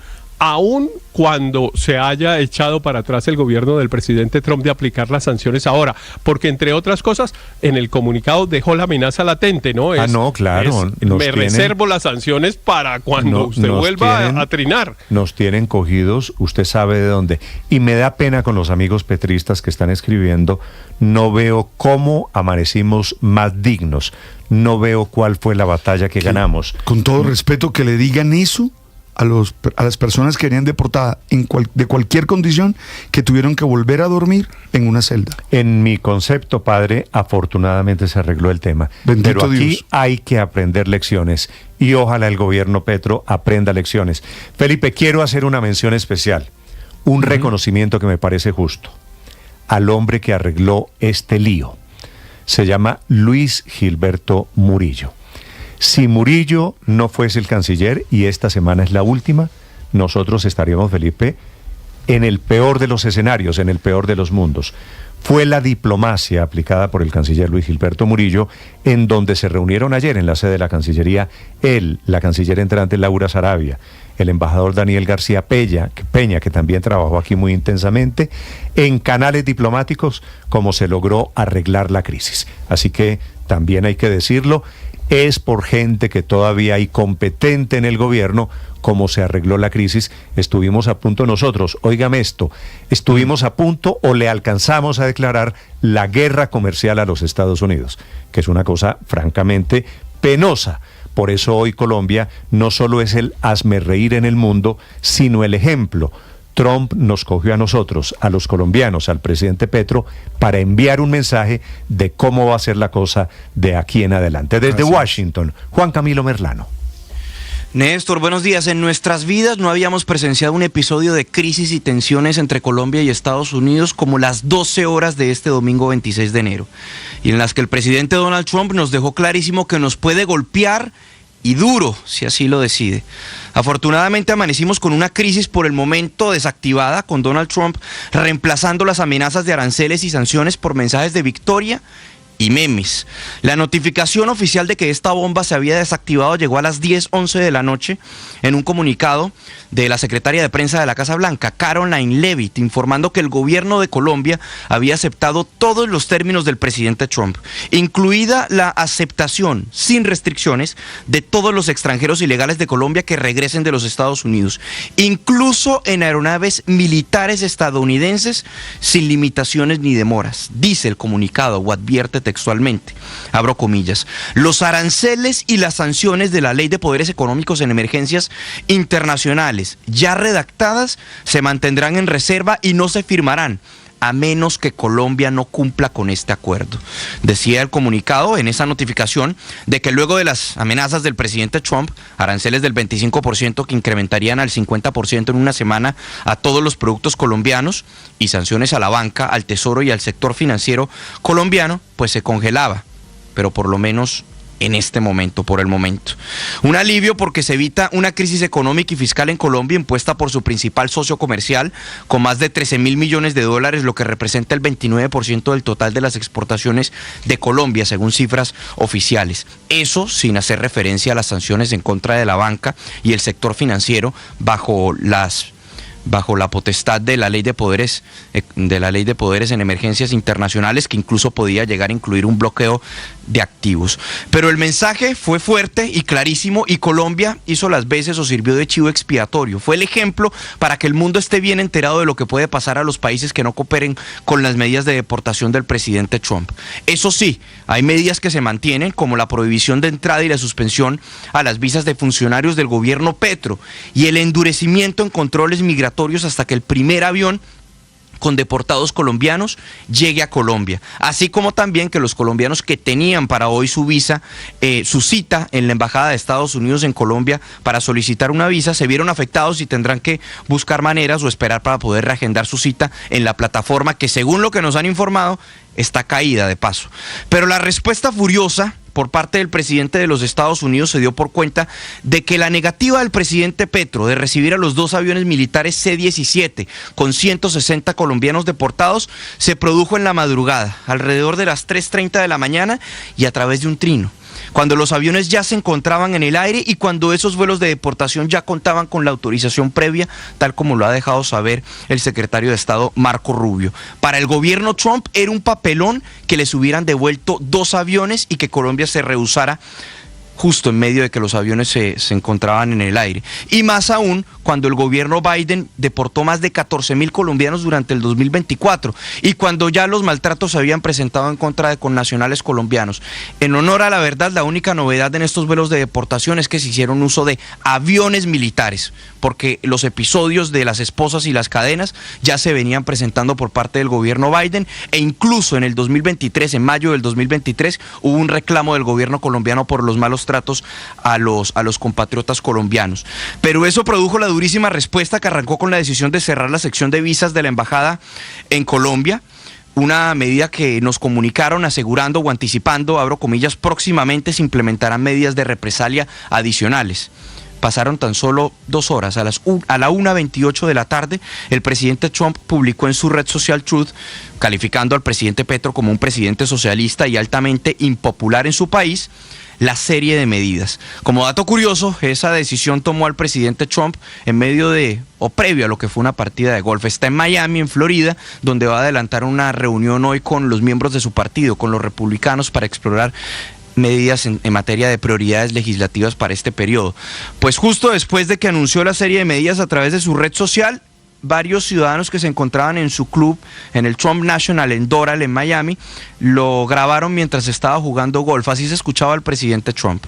cuando se haya echado para atrás el gobierno del presidente Trump de aplicar las sanciones ahora, porque entre otras cosas, en el comunicado dejó la amenaza latente, ¿no? Claro. Reservo las sanciones para cuando usted vuelva a trinar. Nos tienen cogidos, usted sabe de dónde. Y me da pena con los amigos petristas que están escribiendo, no veo cómo amanecimos más dignos, no veo cuál fue la batalla que ganamos. Con todo respeto, que le digan eso a las personas que venían deportadas de cualquier condición, que tuvieron que volver a dormir en una celda. En mi concepto, padre, afortunadamente se arregló el tema. Bendito Pero aquí Dios. hay que aprender lecciones y ojalá el gobierno Petro aprenda lecciones. Felipe, quiero hacer una mención especial, un reconocimiento que me parece justo al hombre que arregló este lío. Se llama Luis Gilberto Murillo. Si Murillo no fuese el canciller, y esta semana es la última, nosotros estaríamos, Felipe, en el peor de los escenarios, en el peor de los mundos. fue la diplomacia aplicada por el canciller Luis Gilberto Murillo, en donde se reunieron ayer en la sede de la Cancillería la canciller entrante Laura Sarabia, el embajador Daniel García Peña, que también trabajó aquí muy intensamente, en canales diplomáticos, como se logró arreglar la crisis. Así que también hay que decirlo, es por gente que todavía hay competente en el gobierno cómo se arregló la crisis. Estuvimos a punto nosotros, óigame esto, estuvimos a punto o le alcanzamos a declarar la guerra comercial a los Estados Unidos, que es una cosa francamente penosa. Por eso hoy Colombia no solo es el hazmerreír en el mundo, sino el ejemplo. Trump nos cogió a nosotros, a los colombianos, al presidente Petro, para enviar un mensaje de cómo va a ser la cosa de aquí en adelante. Desde Washington, Juan Camilo Merlano. Néstor, buenos días. En nuestras vidas no habíamos presenciado un episodio de crisis y tensiones entre Colombia y Estados Unidos como las 12 horas de este domingo 26 de enero, y en las que el presidente Donald Trump nos dejó clarísimo que nos puede golpear y duro, si así lo decide. Afortunadamente amanecimos con una crisis por el momento desactivada, con Donald Trump reemplazando las amenazas de aranceles y sanciones por mensajes de victoria y memes. La notificación oficial de que esta bomba se había desactivado llegó a las 10:11 de la noche en un comunicado de la secretaria de prensa de la Casa Blanca, Caroline Leavitt, informando que el gobierno de Colombia había aceptado todos los términos del presidente Trump, incluida la aceptación sin restricciones de todos los extranjeros ilegales de Colombia que regresen de los Estados Unidos, incluso en aeronaves militares estadounidenses, sin limitaciones ni demoras. Dice el comunicado, o advierte textualmente, abro comillas, los aranceles y las sanciones de la Ley de Poderes Económicos en Emergencias Internacionales ya redactadas se mantendrán en reserva y no se firmarán a menos que Colombia no cumpla con este acuerdo. Decía el comunicado en esa notificación de que luego de las amenazas del presidente Trump, aranceles del 25% que incrementarían al 50% en una semana a todos los productos colombianos y sanciones a la banca, al tesoro y al sector financiero colombiano, pues se congelaba, pero por lo menos en este momento, por el momento. Un alivio porque se evita una crisis económica y fiscal en Colombia impuesta por su principal socio comercial, con más de 13.000 millones de dólares, lo que representa el 29% del total de las exportaciones de Colombia, según cifras oficiales. Eso sin hacer referencia a las sanciones en contra de la banca y el sector financiero bajo la potestad de la ley de poderes en emergencias internacionales, que incluso podía llegar a incluir un bloqueo de activos. Pero el mensaje fue fuerte y clarísimo, y Colombia hizo las veces o sirvió de chivo expiatorio. Fue el ejemplo para que el mundo esté bien enterado de lo que puede pasar a los países que no cooperen con las medidas de deportación del presidente Trump. Eso sí, hay medidas que se mantienen, como la prohibición de entrada y la suspensión a las visas de funcionarios del gobierno Petro, y el endurecimiento en controles migratorios hasta que el primer avión con deportados colombianos llegue a Colombia, así como también que los colombianos que tenían para hoy su visa, su cita en la Embajada de Estados Unidos en Colombia para solicitar una visa, se vieron afectados y tendrán que buscar maneras o esperar para poder reagendar su cita en la plataforma que, según lo que nos han informado, está caída de paso. Pero la respuesta furiosa por parte del presidente de los Estados Unidos se dio por cuenta de que la negativa del presidente Petro de recibir a los 2 aviones militares C-17 con 160 colombianos deportados se produjo en la madrugada, alrededor de las 3:30 de la mañana, y a través de un trino, cuando los aviones ya se encontraban en el aire y cuando esos vuelos de deportación ya contaban con la autorización previa, tal como lo ha dejado saber el secretario de Estado Marco Rubio. Para el gobierno Trump era un papelón que les hubieran devuelto 2 aviones y que Colombia se rehusara justo en medio de que los aviones se encontraban en el aire. Y más aún cuando el gobierno Biden deportó más de 14.000 colombianos durante el 2024 y cuando ya los maltratos se habían presentado en contra de connacionales colombianos. En honor a la verdad, la única novedad en estos vuelos de deportación es que se hicieron uso de aviones militares, porque los episodios de las esposas y las cadenas ya se venían presentando por parte del gobierno Biden, e incluso en el 2023, en mayo del 2023, hubo un reclamo del gobierno colombiano por los malos tratos a los compatriotas colombianos. Pero eso produjo la durísima respuesta que arrancó con la decisión de cerrar la sección de visas de la embajada en Colombia, una medida que nos comunicaron asegurando o anticipando, abro comillas, próximamente se implementarán medidas de represalia adicionales. Pasaron tan solo 2 horas. A la 1:28 de la tarde, el presidente Trump publicó en su red social Truth, calificando al presidente Petro como un presidente socialista y altamente impopular en su país, la serie de medidas. Como dato curioso, esa decisión tomó al presidente Trump en medio de, o previo a lo que fue una partida de golf. Está en Miami, en Florida, donde va a adelantar una reunión hoy con los miembros de su partido, con los republicanos, para explorar medidas en materia de prioridades legislativas para este periodo. Pues justo después de que anunció la serie de medidas a través de su red social, varios ciudadanos que se encontraban en su club, en el Trump National en Doral, en Miami, lo grabaron mientras estaba jugando golf. Así se escuchaba al presidente Trump.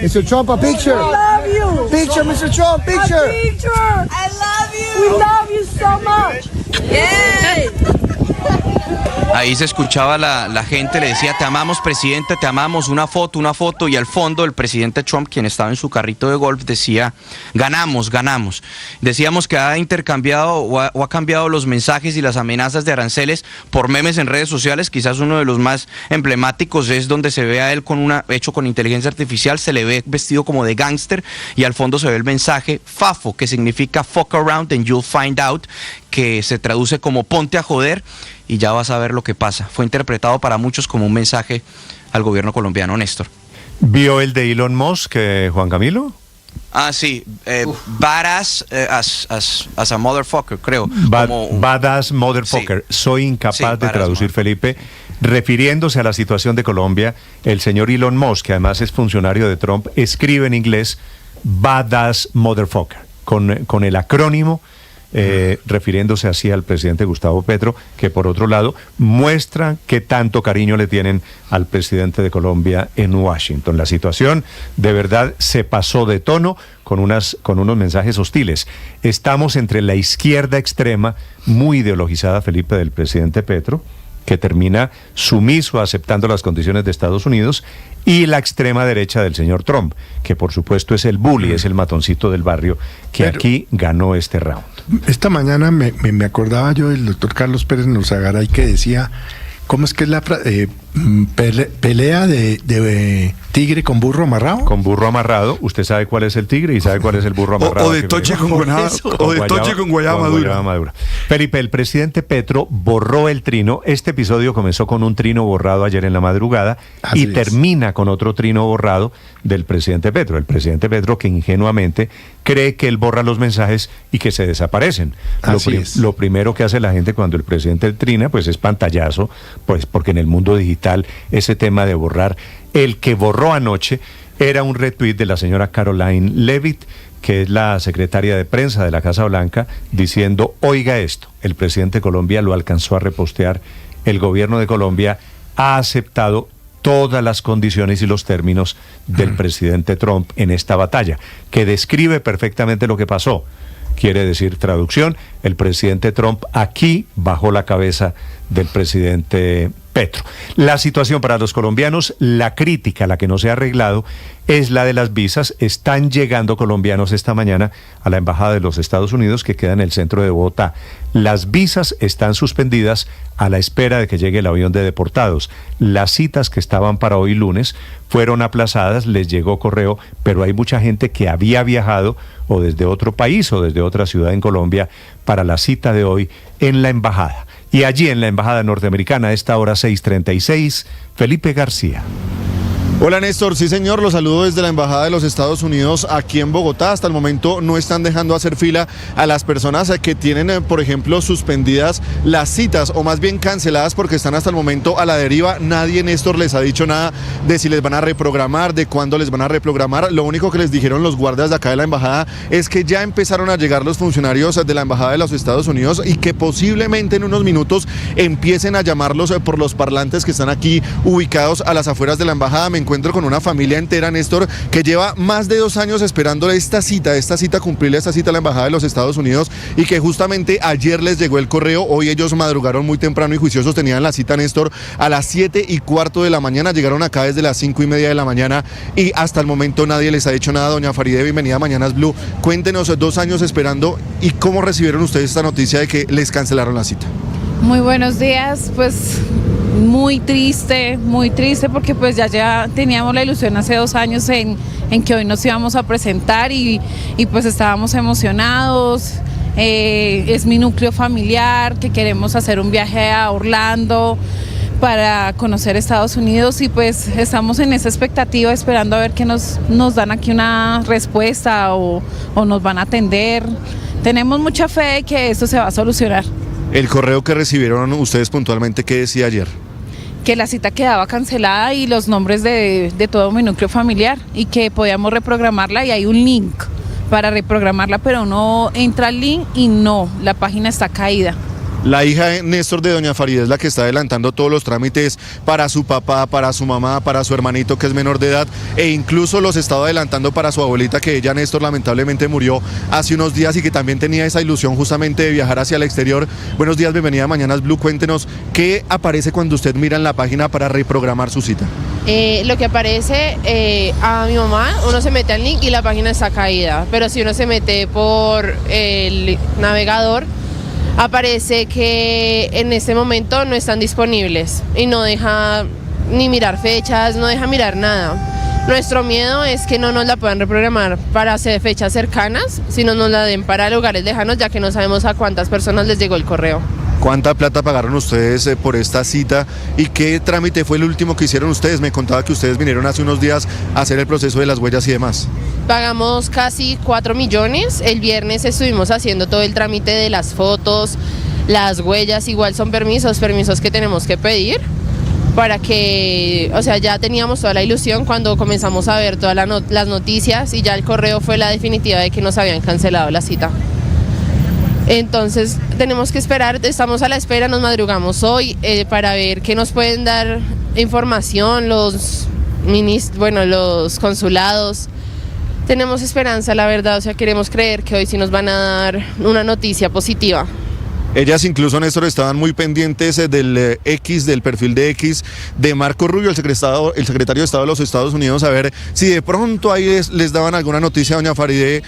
Mr. Trump, a picture. We love you. Picture, Mr. Trump, picture. A picture. I love you. We love you so much. Yay. Ahí se escuchaba la gente, le decía: te amamos, presidente, te amamos, una foto, y al fondo el presidente Trump, quien estaba en su carrito de golf, decía: ganamos, ganamos. Decíamos que ha intercambiado o ha cambiado los mensajes y las amenazas de aranceles por memes en redes sociales. Quizás uno de los más emblemáticos es donde se ve a él hecho con inteligencia artificial, se le ve vestido como de gángster, y al fondo se ve el mensaje FAFO, que significa fuck around and you'll find out, que se traduce como ponte a joder y ya vas a ver lo que pasa. Fue interpretado para muchos como un mensaje al gobierno colombiano. Néstor. ¿Vio el de Elon Musk, Juan Camilo? Ah, sí, badass as a motherfucker, creo. Badass motherfucker. Sí. Soy incapaz de traducir, Felipe. Refiriéndose a la situación de Colombia, el señor Elon Musk, que además es funcionario de Trump, escribe en inglés badass motherfucker, con el acrónimo, refiriéndose así al presidente Gustavo Petro, que por otro lado muestra qué tanto cariño le tienen al presidente de Colombia en Washington. La situación de verdad se pasó de tono con unos mensajes hostiles. Estamos entre la izquierda extrema, muy ideologizada, Felipe, del presidente Petro, que termina sumiso aceptando las condiciones de Estados Unidos, y la extrema derecha del señor Trump, que por supuesto es el bully, es el matoncito del barrio, que aquí ganó este round. Esta mañana me acordaba yo del doctor Carlos Pérez Nozagaray, que decía, ¿cómo es que es la pelea de tigre con burro amarrado? Con burro amarrado. Usted sabe cuál es el tigre y sabe cuál es el burro amarrado. O de toche con guayaba madura. Felipe, el presidente Petro borró el trino. Este episodio comenzó con un trino borrado ayer en la madrugada y termina con otro trino borrado del presidente Petro. El presidente Petro, que ingenuamente cree que él borra los mensajes y que se desaparecen. Lo primero que hace la gente cuando el presidente trina, pues es pantallazo, pues porque en el mundo digital ese tema de borrar. El que borró anoche era un retweet de la señora Caroline Leavitt, que es la secretaria de prensa de la Casa Blanca, diciendo: oiga esto, el presidente de Colombia lo alcanzó a repostear, el gobierno de Colombia ha aceptado todas las condiciones y los términos del presidente Trump en esta batalla, que describe perfectamente lo que pasó. Quiere decir, traducción, el presidente Trump aquí bajó la cabeza del presidente Petro. La situación para los colombianos, la crítica, la que no se ha arreglado, es la de las visas. Están llegando colombianos esta mañana a la Embajada de los Estados Unidos, que queda en el centro de Bogotá. Las visas están suspendidas a la espera de que llegue el avión de deportados. Las citas que estaban para hoy lunes fueron aplazadas, les llegó correo, pero hay mucha gente que había viajado o desde otro país o desde otra ciudad en Colombia para la cita de hoy en la embajada. Y allí en la embajada norteamericana, a esta hora 6:36, Felipe García. Hola Néstor, sí señor, los saludo desde la Embajada de los Estados Unidos aquí en Bogotá. Hasta el momento no están dejando hacer fila a las personas que tienen, por ejemplo, suspendidas las citas o más bien canceladas porque están hasta el momento a la deriva. Nadie, Néstor, les ha dicho nada de si les van a reprogramar, de cuándo les van a reprogramar. Lo único que les dijeron los guardias de acá de la Embajada es que ya empezaron a llegar los funcionarios de la Embajada de los Estados Unidos y que posiblemente en unos minutos empiecen a llamarlos por los parlantes que están aquí ubicados a las afueras de la Embajada. Me encuentro con una familia entera, Néstor, que lleva más de 2 años esperando cumplirle esta cita a la Embajada de los Estados Unidos y que justamente ayer les llegó el correo. Hoy ellos madrugaron muy temprano y juiciosos, tenían la cita, Néstor, a las 7:15 de la mañana, llegaron acá desde las 5:30 de la mañana y hasta el momento nadie les ha dicho nada. Doña Faride, bienvenida a Mañanas Blue. Cuéntenos, 2 años esperando, y cómo recibieron ustedes esta noticia de que les cancelaron la cita. Muy buenos días, pues muy triste porque pues ya teníamos la ilusión hace 2 años en que hoy nos íbamos a presentar y pues estábamos emocionados. Es mi núcleo familiar, que queremos hacer un viaje a Orlando para conocer Estados Unidos y pues estamos en esa expectativa esperando a ver que nos dan aquí una respuesta o nos van a atender. Tenemos mucha fe de que esto se va a solucionar. El correo que recibieron ustedes puntualmente, ¿qué decía ayer? Que la cita quedaba cancelada y los nombres de todo mi núcleo familiar y que podíamos reprogramarla y hay un link para reprogramarla, pero uno entra al link y no, la página está caída. La hija de Néstor, de doña Faride, es la que está adelantando todos los trámites para su papá, para su mamá, para su hermanito que es menor de edad, e incluso los está adelantando para su abuelita, que ella, Néstor, lamentablemente murió hace unos días y que también tenía esa ilusión justamente de viajar hacia el exterior. Buenos días, bienvenida a Mañanas Blue. Cuéntenos, ¿qué aparece cuando usted mira en la página para reprogramar su cita? Lo que aparece a mi mamá, uno se mete al link y la página está caída, pero si uno se mete por el navegador, aparece que en este momento no están disponibles y no deja ni mirar fechas, no deja mirar nada. Nuestro miedo es que no nos la puedan reprogramar para hacer fechas cercanas, sino nos la den para lugares lejanos, ya que no sabemos a cuántas personas les llegó el correo. ¿Cuánta plata pagaron ustedes por esta cita y qué trámite fue el último que hicieron ustedes? Me contaba que ustedes vinieron hace unos días a hacer el proceso de las huellas y demás. Pagamos casi 4 millones, el viernes estuvimos haciendo todo el trámite de las fotos, las huellas, igual son permisos que tenemos que pedir para que, o sea, ya teníamos toda la ilusión cuando comenzamos a ver todas las noticias y ya el correo fue la definitiva de que nos habían cancelado la cita. Entonces tenemos que esperar, estamos a la espera, nos madrugamos hoy para ver qué nos pueden dar información los consulados. Tenemos esperanza, la verdad, o sea, queremos creer que hoy sí nos van a dar una noticia positiva. Ellas incluso, Néstor, estaban muy pendientes del perfil de X de Marco Rubio, el secretario de Estado de los Estados Unidos, a ver si de pronto ahí les daban alguna noticia. Doña Faride,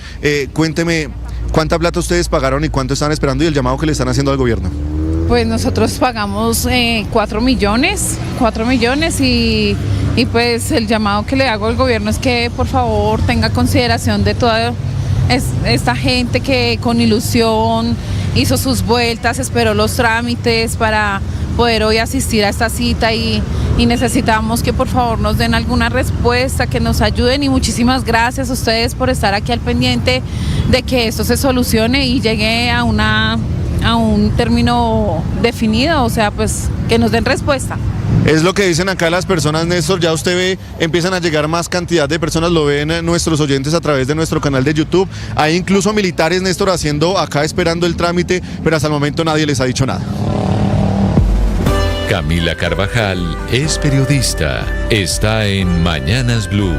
cuénteme, ¿cuánta plata ustedes pagaron y cuánto están esperando y el llamado que le están haciendo al gobierno? Pues nosotros pagamos 4 millones y pues el llamado que le hago al gobierno es que por favor tenga consideración de toda esta gente que con ilusión hizo sus vueltas, esperó los trámites para poder hoy asistir a esta cita y necesitamos que por favor nos den alguna respuesta, que nos ayuden y muchísimas gracias a ustedes por estar aquí al pendiente de que esto se solucione y llegue a un término definido, o sea, pues que nos den respuesta. Es lo que dicen acá las personas, Néstor. Ya usted ve, empiezan a llegar más cantidad de personas, lo ven nuestros oyentes a través de nuestro canal de YouTube. Hay incluso militares, Néstor, esperando el trámite, pero hasta el momento nadie les ha dicho nada. Camila Carvajal es periodista. Está en Mañanas Blue.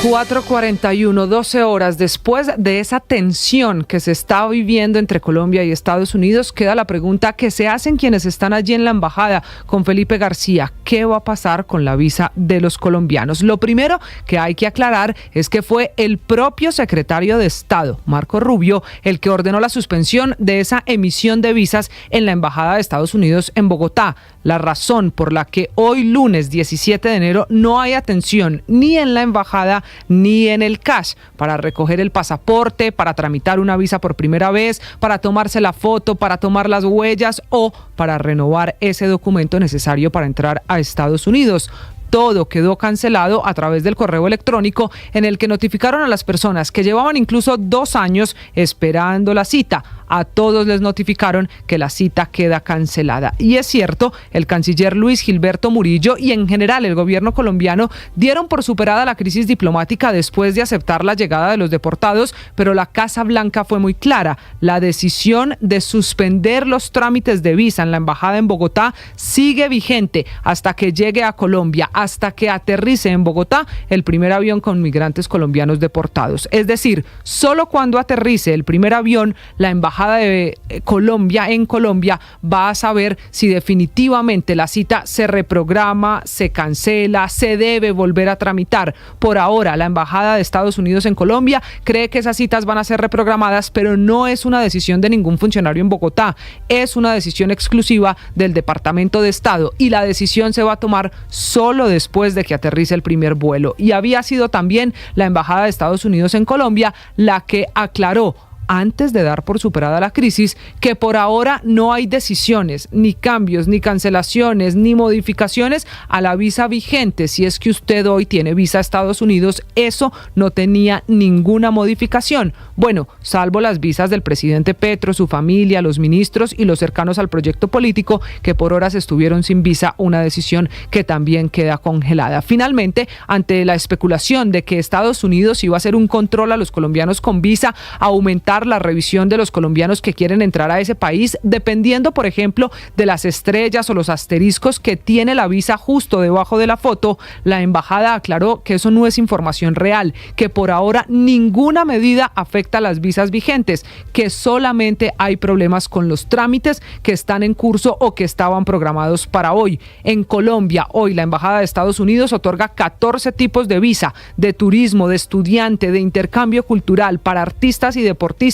4:41, 12 horas después de esa tensión que se está viviendo entre Colombia y Estados Unidos, queda la pregunta que se hacen quienes están allí en la embajada con Felipe García: ¿qué va a pasar con la visa de los colombianos? Lo primero que hay que aclarar es que fue el propio secretario de Estado, Marco Rubio, el que ordenó la suspensión de esa emisión de visas en la embajada de Estados Unidos en Bogotá. La razón por la que hoy lunes 17 de enero no hay atención ni en la embajada ni en el CAS para recoger el pasaporte, para tramitar una visa por primera vez, para tomarse la foto, para tomar las huellas o para renovar ese documento necesario para entrar a Estados Unidos. Todo quedó cancelado a través del correo electrónico en el que notificaron a las personas que llevaban incluso 2 años esperando la cita. A todos les notificaron que la cita queda cancelada. Y es cierto, el canciller Luis Gilberto Murillo y en general el gobierno colombiano dieron por superada la crisis diplomática después de aceptar la llegada de los deportados, pero la Casa Blanca fue muy clara. La decisión de suspender los trámites de visa en la embajada en Bogotá sigue vigente hasta que llegue a Colombia, hasta que aterrice en Bogotá el primer avión con migrantes colombianos deportados. Es decir, solo cuando aterrice el primer avión, la embajada embajada de Colombia en Colombia va a saber si definitivamente la cita se reprograma, se cancela, se debe volver a tramitar. Por ahora, la embajada de Estados Unidos en Colombia cree que esas citas van a ser reprogramadas, pero no es una decisión de ningún funcionario en Bogotá, es una decisión exclusiva del Departamento de Estado, y la decisión se va a tomar solo después de que aterrice el primer vuelo. Y había sido también la embajada de Estados Unidos en Colombia la que aclaró, antes de dar por superada la crisis, que por ahora no hay decisiones, ni cambios, ni cancelaciones, ni modificaciones a la visa vigente. Si es que usted hoy tiene visa a Estados Unidos, eso no tenía ninguna modificación. Bueno, salvo las visas del presidente Petro, su familia, los ministros y los cercanos al proyecto político, que por horas estuvieron sin visa, una decisión que también queda congelada. Finalmente, ante la especulación de que Estados Unidos iba a hacer un control a los colombianos con visa, aumentar la revisión de los colombianos que quieren entrar a ese país, dependiendo, por ejemplo, de las estrellas o los asteriscos que tiene la visa justo debajo de la foto, la embajada aclaró que eso no es información real, que por ahora ninguna medida afecta a las visas vigentes, que solamente hay problemas con los trámites que están en curso o que estaban programados para hoy. En Colombia, hoy la embajada de Estados Unidos otorga 14 tipos de visa: de turismo, de estudiante, de intercambio cultural, para artistas y deportistas,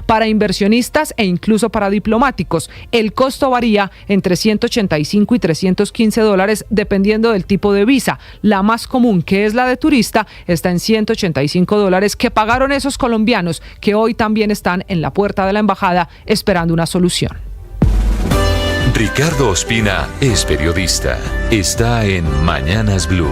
para inversionistas e incluso para diplomáticos. El costo varía entre $185 y $315 dependiendo del tipo de visa. La más común, que es la de turista, está en $185 que pagaron esos colombianos que hoy también están en la puerta de la embajada esperando una solución. Ricardo Ospina es periodista. Está en Mañanas Blue.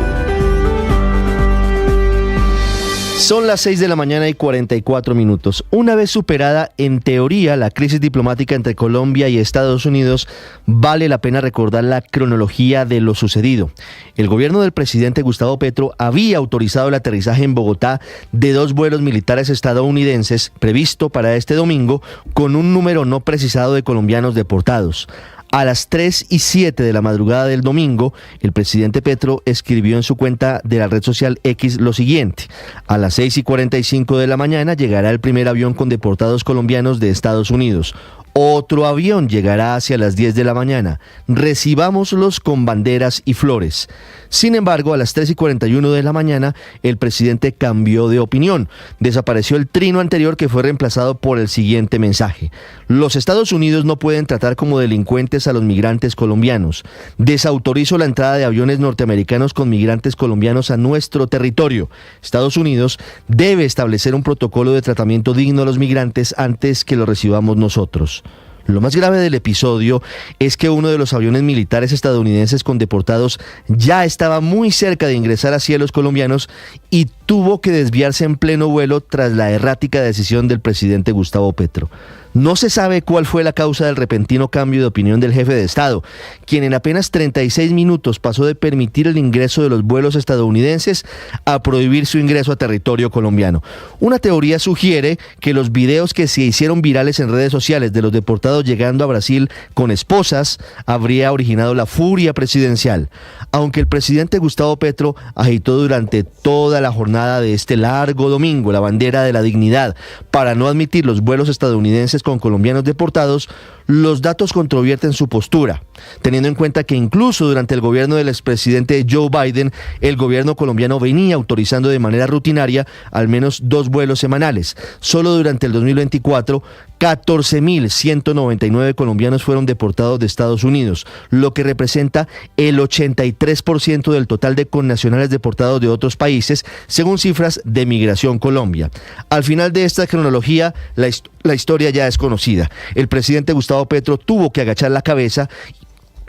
Son las 6 de la mañana y 44 minutos. Una vez superada, en teoría, la crisis diplomática entre Colombia y Estados Unidos, vale la pena recordar la cronología de lo sucedido. El gobierno del presidente Gustavo Petro había autorizado el aterrizaje en Bogotá de 2 vuelos militares estadounidenses previsto para este domingo, con un número no precisado de colombianos deportados. A las 3:07 de la madrugada del domingo, el presidente Petro escribió en su cuenta de la red social X lo siguiente: a las 6:45 de la mañana llegará el primer avión con deportados colombianos de Estados Unidos. Otro avión llegará hacia las 10 de la mañana. Recibámoslos con banderas y flores. Sin embargo, a las 3:41 de la mañana, el presidente cambió de opinión. Desapareció el trino anterior, que fue reemplazado por el siguiente mensaje: los Estados Unidos no pueden tratar como delincuentes a los migrantes colombianos. Desautorizo la entrada de aviones norteamericanos con migrantes colombianos a nuestro territorio. Estados Unidos debe establecer un protocolo de tratamiento digno a los migrantes antes que lo recibamos nosotros. Lo más grave del episodio es que uno de los aviones militares estadounidenses con deportados ya estaba muy cerca de ingresar a cielos colombianos y tuvo que desviarse en pleno vuelo tras la errática decisión del presidente Gustavo Petro. No se sabe cuál fue la causa del repentino cambio de opinión del jefe de Estado, quien en apenas 36 minutos pasó de permitir el ingreso de los vuelos estadounidenses a prohibir su ingreso a territorio colombiano. Una teoría sugiere que los videos que se hicieron virales en redes sociales de los deportados llegando a Brasil con esposas habría originado la furia presidencial. Aunque el presidente Gustavo Petro agitó durante toda la jornada de este largo domingo la bandera de la dignidad para no admitir los vuelos estadounidenses con colombianos deportados, los datos controvierten su postura, teniendo en cuenta que incluso durante el gobierno del expresidente Joe Biden, el gobierno colombiano venía autorizando de manera rutinaria al menos 2 vuelos semanales. Solo durante el 2024, 14.199 colombianos fueron deportados de Estados Unidos, lo que representa el 83% del total de connacionales deportados de otros países, según cifras de Migración Colombia. Al final de esta cronología, la historia ya es conocida. El presidente Gustavo Petro tuvo que agachar la cabeza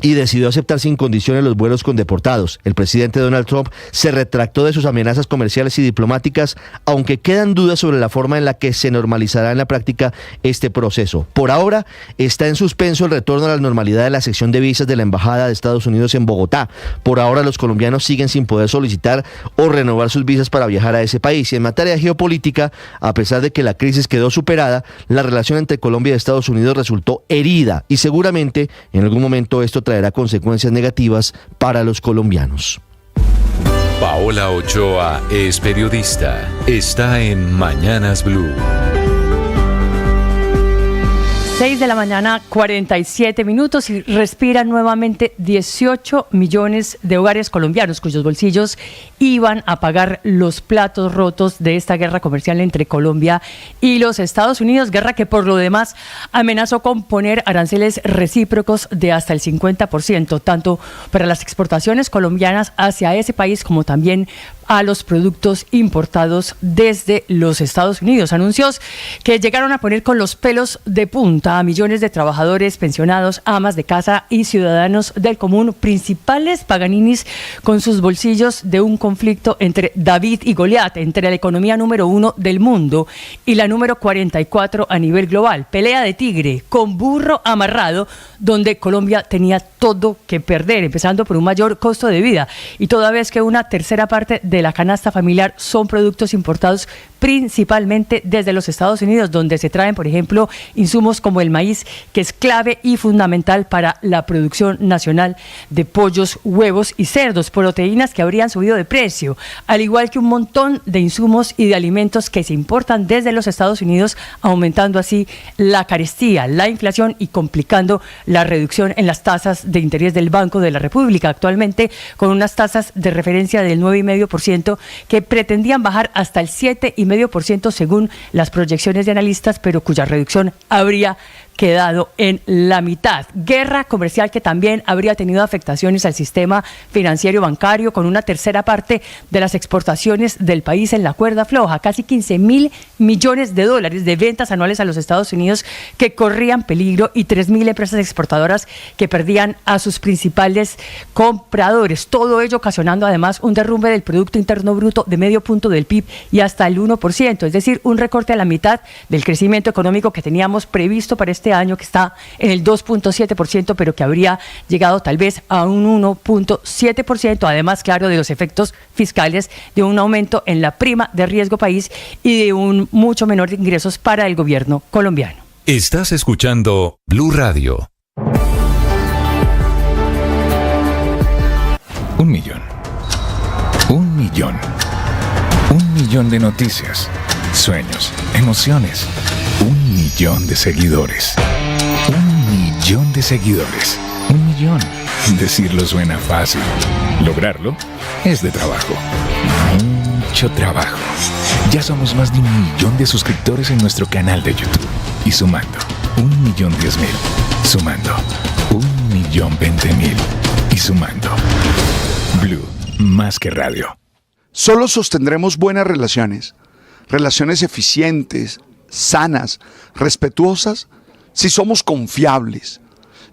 y decidió aceptar sin condiciones los vuelos con deportados. El presidente Donald Trump se retractó de sus amenazas comerciales y diplomáticas, aunque quedan dudas sobre la forma en la que se normalizará en la práctica este proceso. Por ahora, está en suspenso el retorno a la normalidad de la sección de visas de la Embajada de Estados Unidos en Bogotá. Por ahora, los colombianos siguen sin poder solicitar o renovar sus visas para viajar a ese país. Y en materia geopolítica, a pesar de que la crisis quedó superada, la relación entre Colombia y Estados Unidos resultó herida y seguramente en algún momento esto traerá consecuencias negativas para los colombianos. Paola Ochoa es periodista. Está en Mañanas Blue. 6 de la mañana, 47 minutos, y respiran nuevamente 18 millones de hogares colombianos cuyos bolsillos iban a pagar los platos rotos de esta guerra comercial entre Colombia y los Estados Unidos, guerra que por lo demás amenazó con poner aranceles recíprocos de hasta el 50%, tanto para las exportaciones colombianas hacia ese país como también a los productos importados desde los Estados Unidos. Anuncios que llegaron a poner con los pelos de punta a millones de trabajadores, pensionados, amas de casa y ciudadanos del común, principales paganinis con sus bolsillos de un conflicto entre David y Goliat, entre la economía número 1 del mundo y la número 44 a nivel global. Pelea de tigre con burro amarrado, donde Colombia tenía todo que perder, empezando por un mayor costo de vida y toda vez que una tercera parte de la canasta familiar son productos importados principalmente desde los Estados Unidos, donde se traen, por ejemplo, insumos como el maíz, que es clave y fundamental para la producción nacional de pollos, huevos y cerdos, proteínas que habrían subido de precio, al igual que un montón de insumos y de alimentos que se importan desde los Estados Unidos, aumentando así la carestía, la inflación y complicando la reducción en las tasas de interés del Banco de la República, actualmente con unas tasas de referencia del 9,5% que pretendían bajar hasta el 7,5% según las proyecciones de analistas, pero cuya reducción habría quedado en la mitad. Guerra comercial que también habría tenido afectaciones al sistema financiero y bancario, con una tercera parte de las exportaciones del país en la cuerda floja, casi 15.000 millones de dólares de ventas anuales a los Estados Unidos que corrían peligro y 3.000 empresas exportadoras que perdían a sus principales compradores. Todo ello ocasionando además un derrumbe del Producto Interno Bruto de medio punto del PIB y hasta el 1%, es decir, un recorte a la mitad del crecimiento económico que teníamos previsto para este año, que está en el 2,7%, pero que habría llegado tal vez a un 1,7%, además, claro, de los efectos fiscales de un aumento en la prima de riesgo país y de un mucho menor de ingresos para el gobierno colombiano. Estás escuchando Blue Radio. 1 millón. 1 millón. 1 millón de noticias, sueños, emociones. 1 millón de seguidores. 1 millón de seguidores. 1 millón. Decirlo suena fácil. Lograrlo es de trabajo. Mucho trabajo. Ya somos más de 1 millón de suscriptores en nuestro canal de YouTube. Y sumando, 1.010.000. Sumando, 1.020.000. Y sumando. Blue, más que radio. Solo sostendremos buenas relaciones eficientes, sanas, respetuosas, si somos confiables.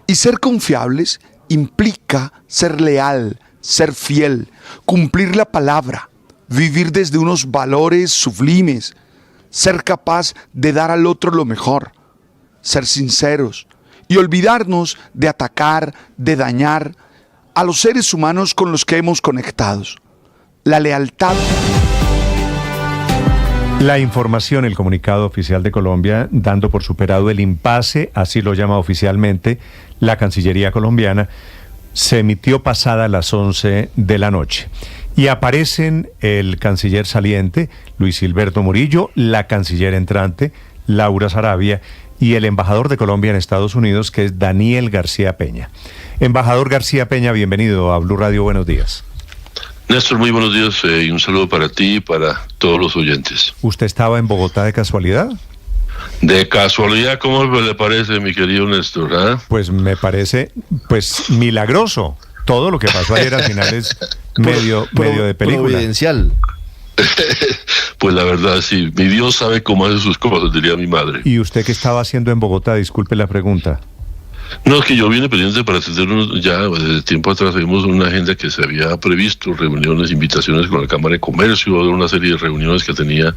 Y ser confiables implica ser leal, ser fiel, cumplir la palabra, vivir desde unos valores sublimes, ser capaz de dar al otro lo mejor, ser sinceros y olvidarnos de atacar, de dañar a los seres humanos con los que hemos conectado. La lealtad. La información, el comunicado oficial de Colombia, dando por superado el impasse, así lo llama oficialmente la Cancillería colombiana, se emitió pasada las 11 de la noche. Y aparecen el canciller saliente, Luis Gilberto Murillo, la canciller entrante, Laura Sarabia, y el embajador de Colombia en Estados Unidos, que es Daniel García Peña. Embajador García Peña, bienvenido a Blue Radio, buenos días. Néstor, muy buenos días y un saludo para ti y para todos los oyentes. ¿Usted estaba en Bogotá de casualidad? De casualidad, ¿cómo le parece, mi querido Néstor? ¿Ah? Pues me parece, milagroso. Todo lo que pasó ayer al final es medio de película. Providencial. Pues la verdad, sí. Mi Dios sabe cómo hace sus cosas, diría mi madre. ¿Y usted qué estaba haciendo en Bogotá? Disculpe la pregunta. No, es que yo vine pendiente para atendernos ya desde tiempo atrás. Tenemos una agenda que se había previsto, reuniones, invitaciones con la Cámara de Comercio, una serie de reuniones que tenía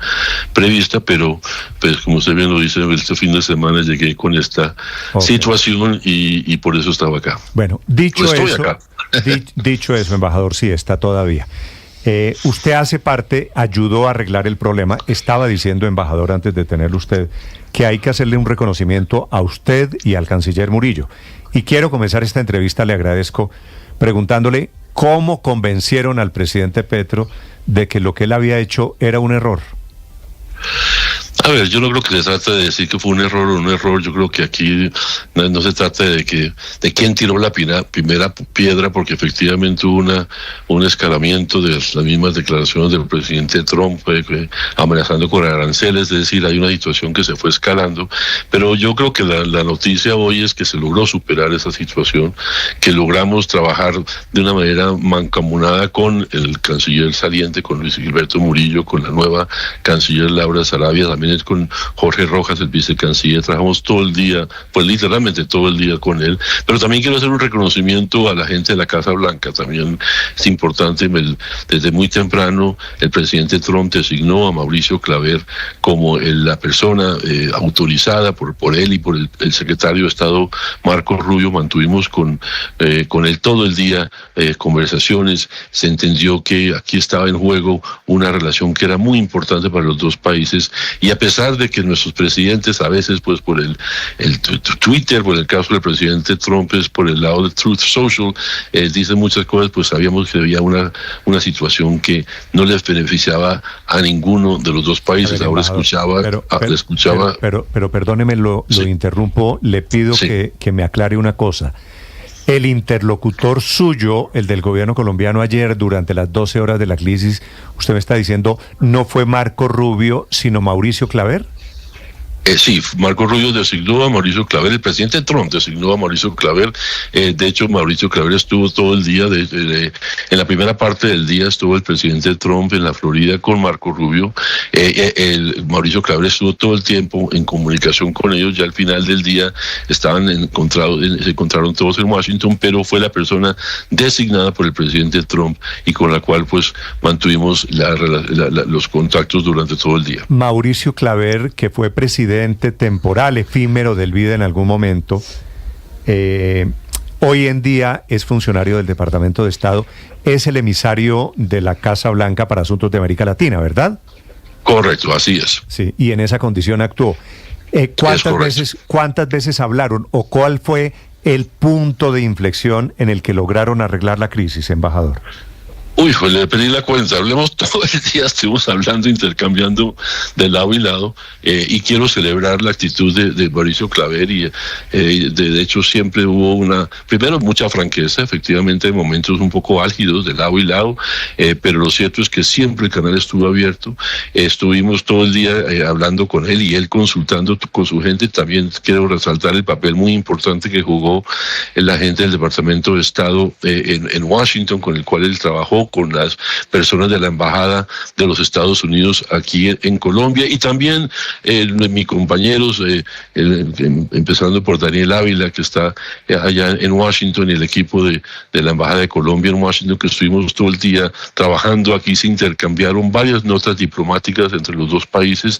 prevista, pero pues como usted bien lo dice, este fin de semana llegué con esta situación y por eso estaba acá. Bueno, dicho eso, embajador, sí, está todavía. Usted hace parte, ayudó a arreglar el problema. Estaba diciendo, embajador, antes de tenerlo usted, que hay que hacerle un reconocimiento a usted y al canciller Murillo. Y quiero comenzar esta entrevista, le agradezco, preguntándole cómo convencieron al presidente Petro de que lo que él había hecho era un error. A ver, yo no creo que se trate de decir que fue un error o no error. Yo creo que aquí no se trata de quién tiró la primera piedra, porque efectivamente hubo un escalamiento de las mismas declaraciones del presidente Trump amenazando con aranceles. Es decir, hay una situación que se fue escalando, pero yo creo que la noticia hoy es que se logró superar esa situación, que logramos trabajar de una manera mancomunada con el canciller saliente, con Luis Gilberto Murillo, con la nueva canciller Laura Sarabia, también con Jorge Rojas, el vicecanciller. Trabajamos todo el día, pues literalmente todo el día con él, pero también quiero hacer un reconocimiento a la gente de la Casa Blanca. También es importante, desde muy temprano el presidente Trump designó a Mauricio Claver como la persona autorizada por él y por el secretario de Estado Marco Rubio. Mantuvimos con él todo el día conversaciones. Se entendió que aquí estaba en juego una relación que era muy importante para los dos países, y a pesar de que nuestros presidentes a veces, pues por el Twitter, por el caso del presidente Trump es por el lado de Truth Social, dicen muchas cosas, pues sabíamos que había una situación que no les beneficiaba a ninguno de los dos países. Ahora escuchaba. Pero perdóneme, lo interrumpo, le pido que me aclare una cosa. El interlocutor suyo, el del gobierno colombiano ayer, durante las 12 horas de la crisis, usted me está diciendo, ¿no fue Marco Rubio, sino Mauricio Claver? Sí, Marco Rubio designó a Mauricio Claver, el presidente Trump designó a Mauricio Claver. De hecho, Mauricio Claver estuvo todo el día, en la primera parte del día estuvo el presidente Trump en la Florida con Marco Rubio. Mauricio Claver estuvo todo el tiempo en comunicación con ellos. Ya al final del día se encontraron todos en Washington, pero fue la persona designada por el presidente Trump y con la cual pues mantuvimos los contactos durante todo el día. Mauricio Claver, que fue presidente temporal, efímero del BID en algún momento, hoy en día es funcionario del Departamento de Estado, es el emisario de la Casa Blanca para asuntos de América Latina, ¿verdad? Correcto, así es. Sí, y en esa condición actuó. ¿Cuántas veces hablaron o cuál fue el punto de inflexión en el que lograron arreglar la crisis, embajador? Uy, pues le pedí la cuenta, hablemos todo el día, estuvimos hablando, intercambiando de lado y lado, y quiero celebrar la actitud de Mauricio Claver, y de hecho siempre hubo primero mucha franqueza, efectivamente momentos un poco álgidos de lado y lado, pero lo cierto es que siempre el canal estuvo abierto. Estuvimos todo el día hablando con él y él consultando con su gente. También quiero resaltar el papel muy importante que jugó la gente del Departamento de Estado en Washington, con el cual él trabajó con las personas de la Embajada de los Estados Unidos aquí en Colombia, y también mis compañeros, empezando por Daniel Ávila, que está allá en Washington, y el equipo de la Embajada de Colombia en Washington, que estuvimos todo el día trabajando aquí. Se intercambiaron varias notas diplomáticas entre los dos países.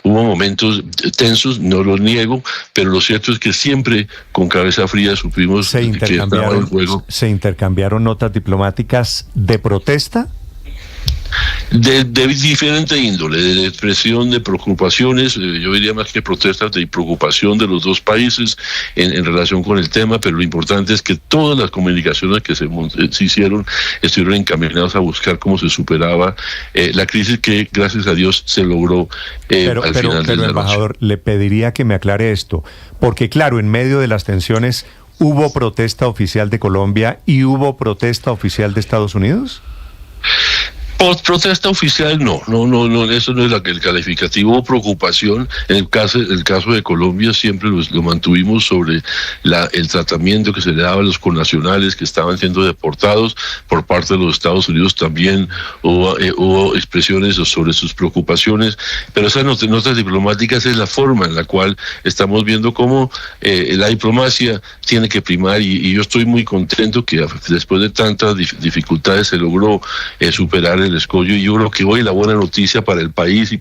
Hubo momentos tensos, no lo niego, pero lo cierto es que siempre con cabeza fría supimos que estaba en juego. ¿Se intercambiaron notas diplomáticas de protesta? De diferente índole, de expresión de preocupaciones, yo diría más que protestas, de preocupación de los dos países en relación con el tema, pero lo importante es que todas las comunicaciones que se hicieron estuvieron encaminadas a buscar cómo se superaba la crisis, que gracias a Dios se logró al final de la embajador, noche. Le pediría que me aclare esto, porque claro, en medio de las tensiones, ¿hubo protesta oficial de Colombia y hubo protesta oficial de Estados Unidos? Protesta oficial no, eso no es el calificativo. Hubo preocupación. En el caso de Colombia siempre lo mantuvimos sobre el tratamiento que se le daba a los connacionales que estaban siendo deportados por parte de los Estados Unidos. También hubo expresiones sobre sus preocupaciones, pero esas notas diplomáticas es la forma en la cual estamos viendo cómo la diplomacia tiene que primar, y yo estoy muy contento que después de tantas dificultades se logró superar el escollo, y yo creo que hoy la buena noticia para el país y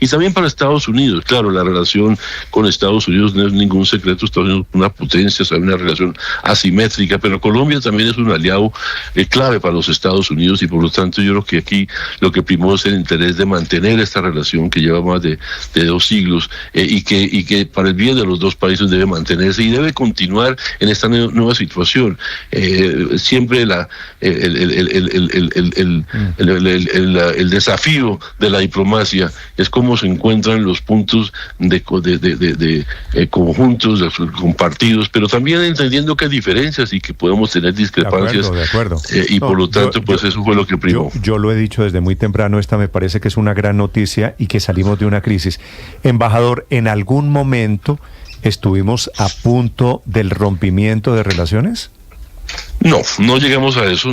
también para Estados Unidos. Claro, la relación con Estados Unidos no es ningún secreto. Estados Unidos es una potencia, es una relación asimétrica, pero Colombia también es un aliado clave para los Estados Unidos, y por lo tanto yo creo que aquí lo que primó es el interés de mantener esta relación que lleva más de 2 siglos, y que para el bien de los dos países debe mantenerse y debe continuar en esta nueva situación. Siempre el el desafío de la diplomacia es cómo se encuentran los puntos de conjuntos, compartidos, pero también entendiendo que hay diferencias y que podemos tener discrepancias. De acuerdo. Por lo tanto, eso fue lo que primó. Yo lo he dicho desde muy temprano, esta me parece que es una gran noticia y que salimos de una crisis. Embajador, ¿en algún momento estuvimos a punto del rompimiento de relaciones? No llegamos a eso,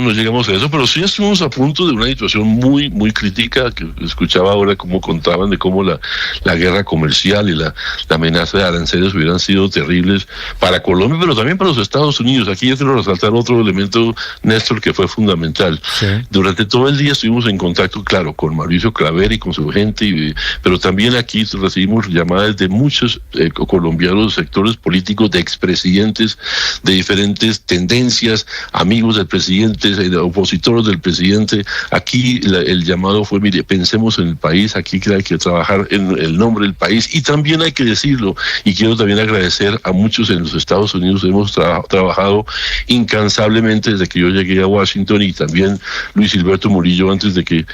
pero sí estuvimos a punto de una situación muy, muy crítica, que escuchaba ahora cómo contaban de cómo la guerra comercial y la amenaza de aranceles hubieran sido terribles para Colombia, pero también para los Estados Unidos. Aquí ya quiero resaltar otro elemento, Néstor, que fue fundamental. Sí. Durante todo el día estuvimos en contacto, claro, con Mauricio Claver y con su gente, pero también aquí recibimos llamadas de muchos colombianos, sectores políticos, de expresidentes de diferentes tendencias, amigos del presidente, opositores del presidente. Aquí el llamado fue, mire, pensemos en el país, aquí hay que trabajar en el nombre del país, y también hay que decirlo, y quiero también agradecer a muchos en los Estados Unidos. Hemos trabajado incansablemente desde que yo llegué a Washington, y también Luis Gilberto Murillo antes de que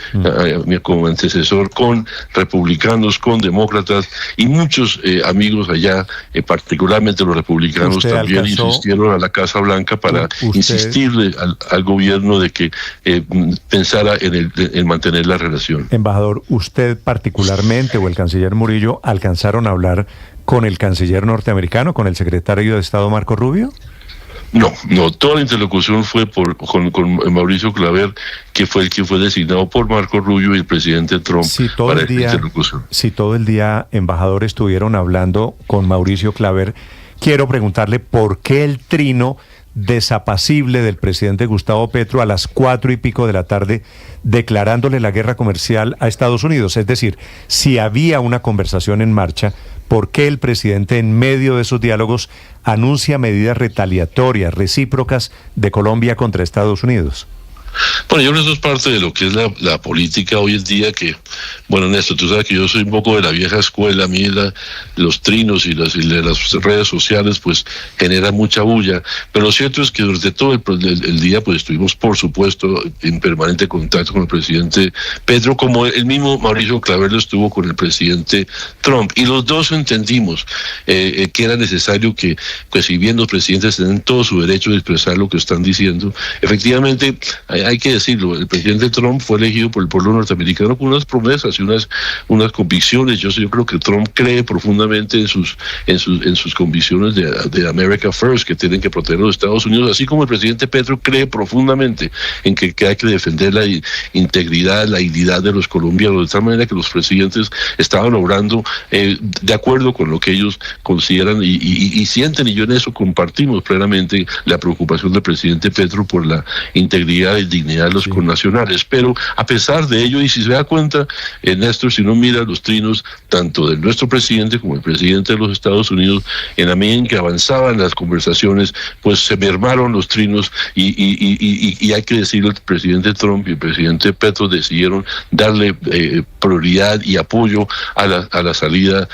como antecesor, con republicanos, con demócratas, y muchos amigos allá, particularmente los republicanos también insistieron a la Casa Blanca para insistirle al gobierno de que pensara en mantener la relación. Embajador, ¿usted particularmente o el canciller Murillo alcanzaron a hablar con el canciller norteamericano, con el secretario de Estado Marco Rubio? No, toda la interlocución fue con Mauricio Claver, que fue el que fue designado por Marco Rubio y el presidente Trump para esta interlocución. Si todo el día, embajador, estuvieron hablando con Mauricio Claver, quiero preguntarle por qué el trino desapacible del presidente Gustavo Petro a las 4:00 de la tarde declarándole la guerra comercial a Estados Unidos. Es decir, si había una conversación en marcha, ¿por qué el presidente en medio de esos diálogos anuncia medidas retaliatorias, recíprocas de Colombia contra Estados Unidos? Bueno, yo creo que eso es parte de lo que es la política hoy en día, que, bueno, Néstor, tú sabes que yo soy un poco de la vieja escuela. A mí los trinos y las redes sociales pues generan mucha bulla, pero lo cierto es que durante todo el día pues estuvimos, por supuesto, en permanente contacto con el presidente Petro, como el mismo Mauricio Claver lo estuvo con el presidente Trump, y los dos entendimos que era necesario que, pues si bien los presidentes tienen todo su derecho de expresar lo que están diciendo, efectivamente hay que decirlo, el presidente Trump fue elegido por el pueblo norteamericano con unas promesas y unas convicciones. Yo creo que Trump cree profundamente en sus convicciones de America First, que tienen que proteger a los Estados Unidos, así como el presidente Petro cree profundamente en que hay que defender la integridad, la dignidad de los colombianos, de tal manera que los presidentes estaban obrando de acuerdo con lo que ellos consideran y sienten, y yo en eso compartimos plenamente la preocupación del presidente Petro por la integridad y dignidad de los connacionales. Pero a pesar de ello, y si se da cuenta, Néstor, si uno mira los trinos tanto de nuestro presidente como el presidente de los Estados Unidos, en la medida en que avanzaban las conversaciones, pues se mermaron los trinos, y hay que decirlo, el presidente Trump y el presidente Petro decidieron darle prioridad y apoyo a la salida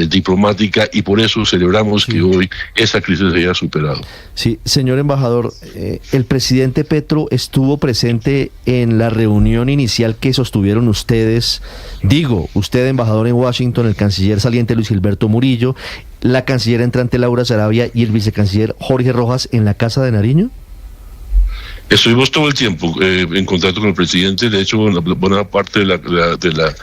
diplomática, y por eso celebramos que hoy esa crisis se haya superado. Sí, señor embajador, el presidente Petro estuvo presente en la reunión inicial que sostuvieron ustedes, usted embajador en Washington, el canciller saliente Luis Gilberto Murillo, la canciller entrante Laura Sarabia y el vicecanciller Jorge Rojas en la Casa de Nariño. Estuvimos todo el tiempo en contacto con el presidente. De hecho, buena parte de la